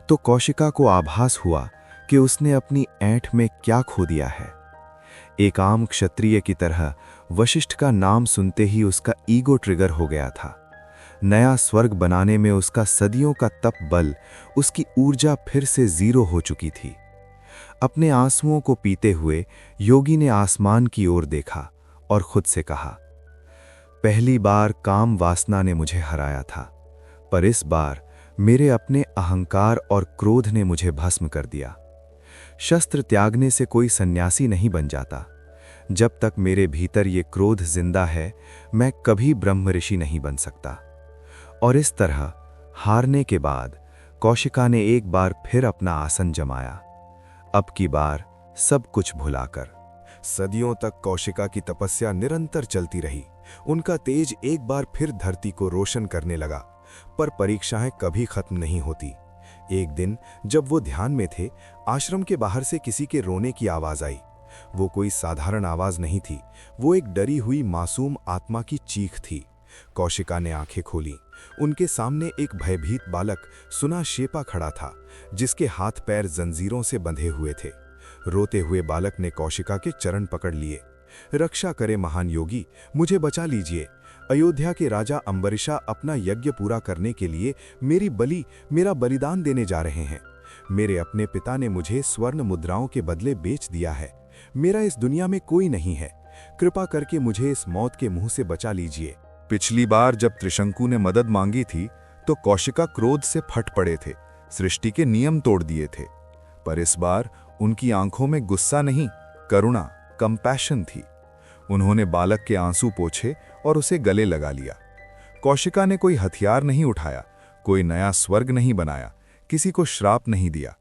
तो कौशिका को आभास हुआ कि उसने अपनी ऐंठ में क्या खो दिया है। एक आम क्षत्रिय की तरह वशिष्ठ का नाम सुनते ही उसका ईगो ट्रिगर हो गया था। नया स्वर्ग बनाने में उसका सदियों का तप बल, उसकी ऊर्जा फिर से जीरो हो चुकी थी। अपने आंसुओं को पीते हुए योगी ने आसमान की ओर देखा और खुद से कहा, पहली बार काम वासना ने मुझे हराया था, पर इस बार मेरे अपने अहंकार और क्रोध ने मुझे भस्म कर दिया। शस्त्र त्यागने से कोई सन्यासी नहीं बन जाता। जब तक मेरे भीतर ये क्रोध जिंदा है, मैं कभी ब्रह्म ऋषि नहीं बन सकता। और इस तरह हारने के बाद कौशिका ने एक बार फिर अपना आसन जमाया, अब की बार सब कुछ भुलाकर। सदियों तक कौशिका की तपस्या निरंतर चलती रही। उनका तेज एक बार फिर धरती को रोशन करने लगा, पर परीक्षाएं कभी खत्म नहीं होती। एक दिन जब वो ध्यान में थे, आश्रम के बाहर से किसी के रोने की आवाज आई। वो कोई साधारण आवाज नहीं थी, वो एक डरी हुई मासूम आत्मा की चीख थी। कौशिका ने आंखें खोली। उनके सामने एक भयभीत बालक सुना शेपा खड़ा था, जिसके हाथ पैर जंजीरों से बंधे हुए थे। रोते हुए बालक ने कौशिका के चरण पकड़ लिए। रक्षा करे महान योगी, मुझे बचा लीजिए। अयोध्या के राजा अंबरीशा अपना यज्ञ पूरा करने के लिए मेरा बलिदान देने जा रहे हैं। मेरे अपने पिता ने मुझे स्वर्ण मुद्राओं के बदले बेच दिया है। मेरा इस दुनिया में कोई नहीं है। कृपा करके मुझे इस मौत के मुंह से बचा लीजिए। पिछली बार जब त्रिशंकु ने मदद मांगी थी तो कौशिका क्रोध से फट पड़े थे, सृष्टि के नियम तोड़ दिए थे। पर इस बार उनकी आंखों में गुस्सा नहीं, करुणा कंपैशन थी। उन्होंने बालक के आंसू पोंछे और उसे गले लगा लिया। कौशिका ने कोई हथियार नहीं उठाया, कोई नया स्वर्ग नहीं बनाया, किसी को श्राप नहीं दिया।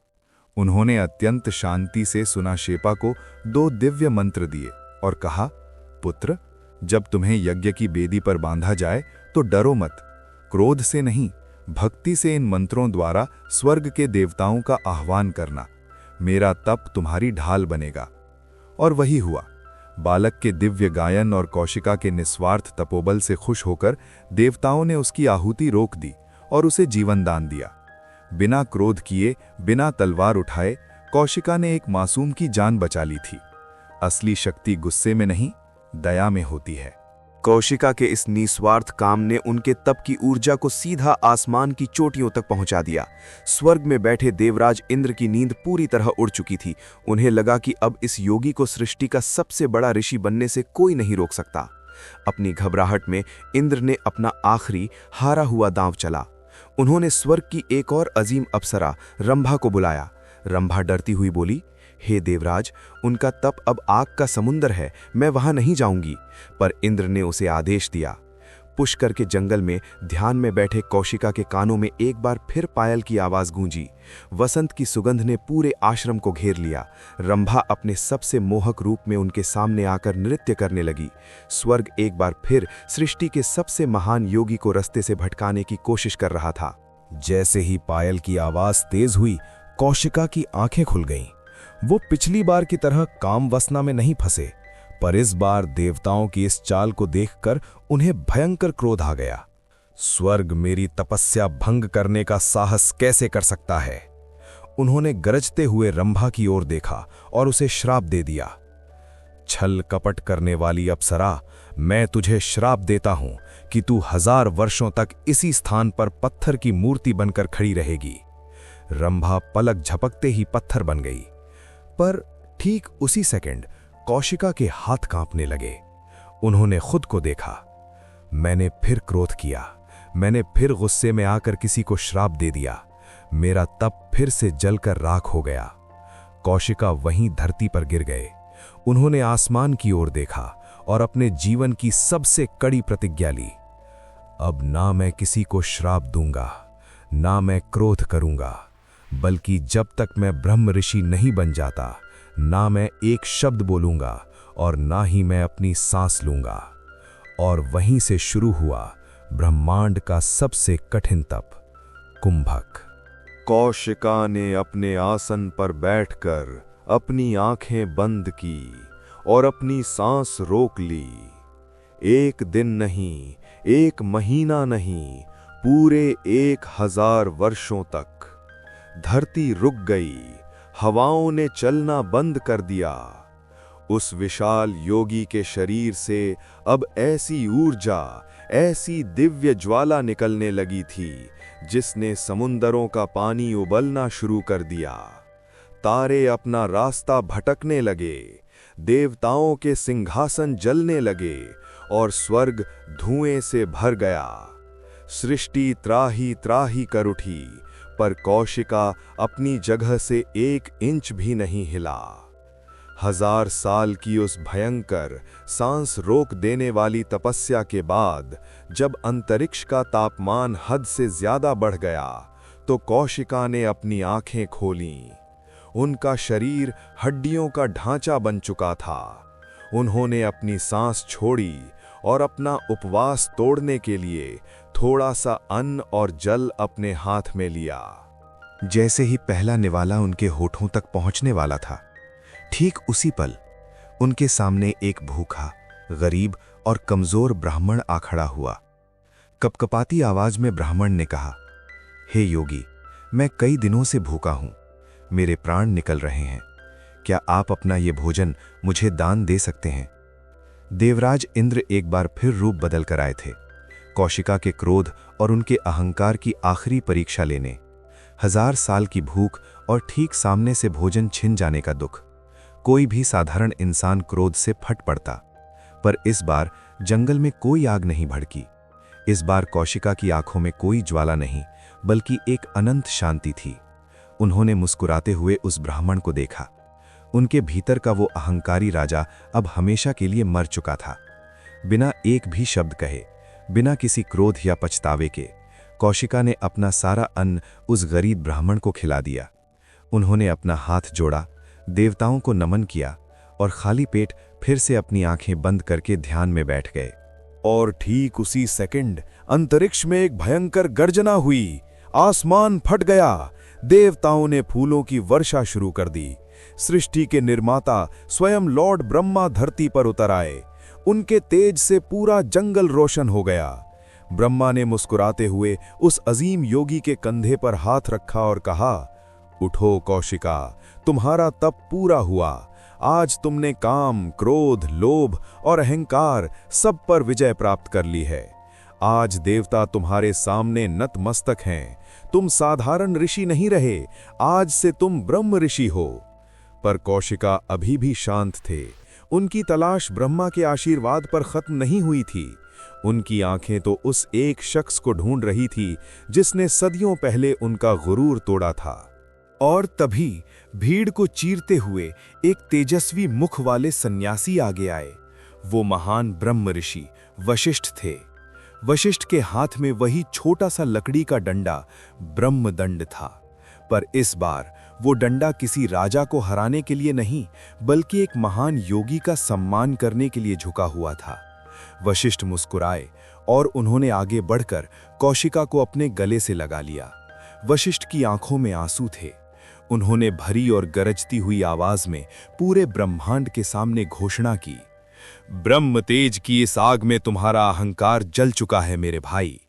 उन्होंने अत्यंत शांति से सुनाशेपा को 2 दिव्य मंत्र दिए और कहा, पुत्र, जब तुम्हें यज्ञ की बेदी पर बांधा जाए तो डरो मत। क्रोध से नहीं, भक्ति से इन मंत्रों द्वारा स्वर्ग के देवताओं का आह्वान करना। मेरा तप तुम्हारी ढाल बनेगा। और वही हुआ। बालक के दिव्य गायन और कौशिका के निस्वार्थ तपोबल से खुश होकर देवताओं ने उसकी आहुति रोक दी और उसे जीवन दान दिया। बिना क्रोध किए, बिना तलवार उठाए कौशिका ने एक मासूम की जान बचा ली थी। असली शक्ति गुस्से में नहीं, दया में होती है। कौशिका के इस निस्वार्थ काम ने उनके तप की ऊर्जा को सीधा आसमान की चोटियों तक पहुंचा दिया। स्वर्ग में बैठे देवराज इंद्र की नींद पूरी तरह उड़ चुकी थी। उन्हें लगा कि अब इस योगी को सृष्टि का सबसे बड़ा ऋषि बनने से कोई नहीं रोक सकता। अपनी घबराहट में इंद्र ने अपना आखिरी हारा हुआ दांव चला। उन्होंने स्वर्ग की एक और अजीम अप्सरा रंभा को बुलाया। रंभा डरती हुई बोली, हे देवराज, उनका तप अब आग का समुंदर है, मैं वहां नहीं जाऊंगी। पर इंद्र ने उसे आदेश दिया। पुष्कर के जंगल में ध्यान में बैठे कौशिका के कानों में एक बार फिर पायल की आवाज गूंजी। वसंत की सुगंध ने पूरे आश्रम को घेर लिया। रंभा अपने सबसे मोहक रूप में उनके सामने आकर नृत्य करने लगी। स्वर्ग एक बार फिर सृष्टि के सबसे महान योगी को रास्ते से भटकाने की कोशिश कर रहा था। जैसे ही पायल की आवाज तेज हुई, कौशिका की आंखें खुल गईं। वो पिछली बार की तरह काम वासना में नहीं फंसे, पर इस बार देवताओं की इस चाल को देखकर उन्हें भयंकर क्रोध आ गया। स्वर्ग मेरी तपस्या भंग करने का साहस कैसे कर सकता है? उन्होंने गरजते हुए रंभा की ओर देखा और उसे श्राप दे दिया। छल कपट करने वाली अप्सरा, मैं तुझे श्राप देता हूं कि तू 1000 वर्षों तक इसी स्थान पर पत्थर की मूर्ति बनकर खड़ी रहेगी। रंभा पलक झपकते ही पत्थर बन गई। पर ठीक उसी सेकंड कौशिका के हाथ कांपने लगे। उन्होंने खुद को देखा। मैंने फिर क्रोध किया, मैंने फिर गुस्से में आकर किसी को श्राप दे दिया। मेरा तप फिर से जलकर राख हो गया। कौशिका वहीं धरती पर गिर गए। उन्होंने आसमान की ओर देखा और अपने जीवन की सबसे कड़ी प्रतिज्ञा ली। अब ना मैं किसी को श्राप दूंगा, ना मैं क्रोध करूंगा, बल्कि जब तक मैं ब्रह्म ऋषि नहीं बन जाता, ना मैं एक शब्द बोलूंगा और ना ही मैं अपनी सांस लूंगा। और वहीं से शुरू हुआ ब्रह्मांड का सबसे कठिन तप, कुंभक। कौशिका ने अपने आसन पर बैठकर अपनी आंखें बंद की और अपनी सांस रोक ली। एक दिन नहीं, एक महीना नहीं, पूरे 1000 वर्षों तक धरती रुक गई। हवाओं ने चलना बंद कर दिया। उस विशाल योगी के शरीर से अब ऐसी ऊर्जा, ऐसी दिव्य ज्वाला निकलने लगी थी जिसने समुंदरों का पानी उबलना शुरू कर दिया। तारे अपना रास्ता भटकने लगे, देवताओं के सिंहासन जलने लगे और स्वर्ग धुएं से भर गया। सृष्टि त्राही त्राही कर उठी, पर कौशिका अपनी जगह से 1 इंच भी नहीं हिला। 1000 साल की उस भयंकर, सांस रोक देने वाली तपस्या के बाद जब अंतरिक्ष का तापमान हद से ज्यादा बढ़ गया, तो कौशिका ने अपनी आंखें खोलीं। उनका शरीर हड्डियों का ढांचा बन चुका था। उन्होंने अपनी सांस छोड़ी और अपना उपवास तोड़ने के लिए थोड़ा सा अन्न और जल अपने हाथ में लिया। जैसे ही पहला निवाला उनके होठों तक पहुंचने वाला था, ठीक उसी पल उनके सामने एक भूखा, गरीब और कमजोर ब्राह्मण आ खड़ा हुआ। कपकपाती आवाज में ब्राह्मण ने कहा, हे योगी, मैं कई दिनों से भूखा हूं, मेरे प्राण निकल रहे हैं। क्या आप अपना ये भोजन मुझे दान दे सकते हैं? देवराज इंद्र एक बार फिर रूप बदल कर आए थे, कौशिका के क्रोध और उनके अहंकार की आखिरी परीक्षा लेने। 1000 साल की भूख और ठीक सामने से भोजन छिन जाने का दुख। कोई भी साधारण इंसान क्रोध से फट पड़ता, पर इस बार जंगल में कोई आग नहीं भड़की। इस बार कौशिका की आंखों में कोई ज्वाला नहीं, बल्कि एक अनंत शांति थी। उन्होंने मुस्कुराते हुए उस ब्राह्मण को देखा। उनके भीतर का वो अहंकारी राजा अब हमेशा के लिए मर चुका था। बिना एक भी शब्द कहे, बिना किसी क्रोध या पछतावे के, कौशिका ने अपना सारा अन्न उस गरीब ब्राह्मण को खिला दिया। उन्होंने अपना हाथ जोड़ा, देवताओं को नमन किया और खाली पेट फिर से अपनी आंखें बंद करके ध्यान में बैठ गए। और ठीक उसी सेकंड अंतरिक्ष में एक भयंकर गर्जना हुई। आसमान फट गया। देवताओं ने फूलों की वर्षा शुरू कर दी। सृष्टि के निर्माता स्वयं लॉर्ड ब्रह्मा धरती पर उतर आए। उनके तेज से पूरा जंगल रोशन हो गया। ब्रह्मा ने मुस्कुराते हुए उस अजीम योगी के कंधे पर हाथ रखा और कहा, उठो कौशिका, तुम्हारा तप पूरा हुआ। आज तुमने काम, क्रोध, लोभ और अहंकार सब पर विजय प्राप्त कर ली है। आज देवता तुम्हारे सामने नतमस्तक हैं। तुम साधारण ऋषि नहीं रहे, आज से तुम ब्रह्म ऋषि हो। पर कौशिका अभी भी शांत थे। उनकी तलाश ब्रह्मा के आशीर्वाद पर खत्म नहीं हुई थी। उनकी आंखें तो उस एक शख्स को ढूंढ रही थी जिसने सदियों पहले उनका गुरूर तोड़ा था। और तभी भीड़ को चीरते हुए एक तेजस्वी मुख वाले सन्यासी आगे आए। वो महान ब्रह्म ऋषि वशिष्ठ थे। वशिष्ठ के हाथ में वही छोटा सा लकड़ी का डंडा ब्रह्मदंड था। पर इस बार वो डंडा किसी राजा को हराने के लिए नहीं, बल्कि एक महान योगी का सम्मान करने के लिए झुका हुआ था। वशिष्ठ मुस्कुराए और उन्होंने आगे बढ़कर कौशिका को अपने गले से लगा लिया। वशिष्ठ की आंखों में आंसू थे। उन्होंने भरी और गरजती हुई आवाज में पूरे ब्रह्मांड के सामने घोषणा की, ब्रह्म तेज की इस आग में तुम्हारा अहंकार जल चुका है मेरे भाई।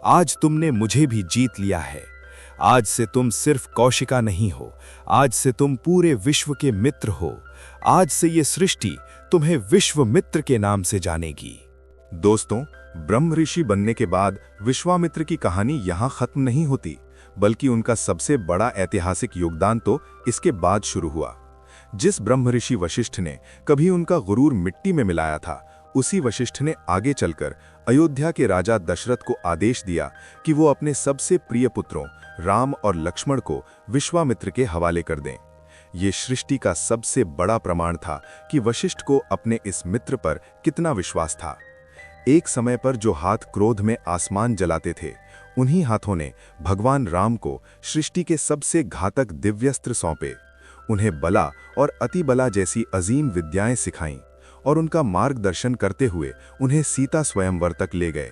आज तुमने मुझे भी जीत लिया है। आज से तुम सिर्फ कौशिका नहीं हो, आज से तुम पूरे विश्व के मित्र हो। आज से ये सृष्टि तुम्हें विश्व मित्र के नाम से जानेगी। दोस्तों, ब्रह्म ऋषि बनने के बाद विश्वामित्र की कहानी यहाँ खत्म नहीं होती, बल्कि उनका सबसे बड़ा ऐतिहासिक योगदान तो इसके बाद शुरू हुआ। जिस ब्रह्म ऋषि वशिष्ठ ने कभी उनका गुरूर मिट्टी में मिलाया था, उसी वशिष्ठ ने आगे चलकर अयोध्या के राजा दशरथ को आदेश दिया कि वो अपने सबसे प्रिय पुत्रों राम और लक्ष्मण को विश्वामित्र के हवाले कर दें। ये सृष्टि का सबसे बड़ा प्रमाण था कि वशिष्ठ को अपने इस मित्र पर कितना विश्वास था। एक समय पर जो हाथ क्रोध में आसमान जलाते थे, उन्हीं हाथों ने भगवान राम को सृष्टि के सबसे घातक दिव्यस्त्र सौंपे। उन्हें बला और अतिबला जैसी अजीम विद्याएं सिखाईं और उनका मार्गदर्शन करते हुए उन्हें सीता स्वयंवर तक ले गए।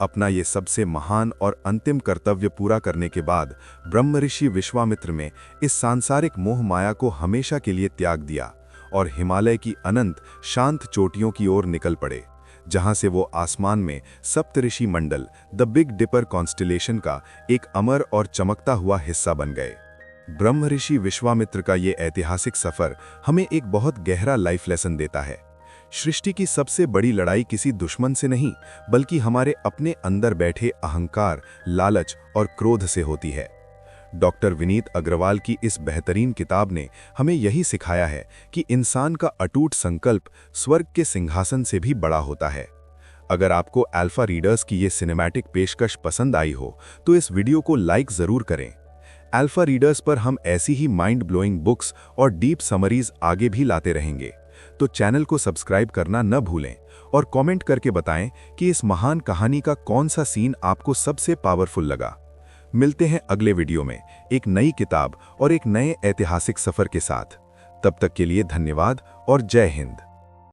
अपना ये सबसे महान और अंतिम कर्तव्य पूरा करने के बाद ब्रह्म ऋषि विश्वामित्र में इस सांसारिक मोह माया को हमेशा के लिए त्याग दिया और हिमालय की अनंत शांत चोटियों की ओर निकल पड़े, जहां से वो आसमान में सप्तऋषि मंडल द बिग डिपर कॉन्स्टिलेशन का एक अमर और चमकता हुआ हिस्सा बन गए। ब्रह्म ऋषि विश्वामित्र का ये ऐतिहासिक सफर हमें एक बहुत गहरा लाइफ लेसन देता है। सृष्टि की सबसे बड़ी लड़ाई किसी दुश्मन से नहीं, बल्कि हमारे अपने अंदर बैठे अहंकार, लालच और क्रोध से होती है। डॉक्टर विनीत अग्रवाल की इस बेहतरीन किताब ने हमें यही सिखाया है कि इंसान का अटूट संकल्प स्वर्ग के सिंहासन से भी बड़ा होता है। अगर आपको अल्फा रीडर्स की ये सिनेमैटिक पेशकश पसंद आई हो, तो इस वीडियो को लाइक जरूर करें। अल्फा रीडर्स पर हम ऐसी ही माइंड ब्लोइंग बुक्स और डीप समरीज आगे भी लाते रहेंगे, तो चैनल को सब्सक्राइब करना न भूलें और कमेंट करके बताएं कि इस महान कहानी का कौन सा सीन आपको सबसे पावरफुल लगा। मिलते हैं अगले वीडियो में एक नई किताब और एक नए ऐतिहासिक सफर के साथ। तब तक के लिए धन्यवाद और जय हिंद।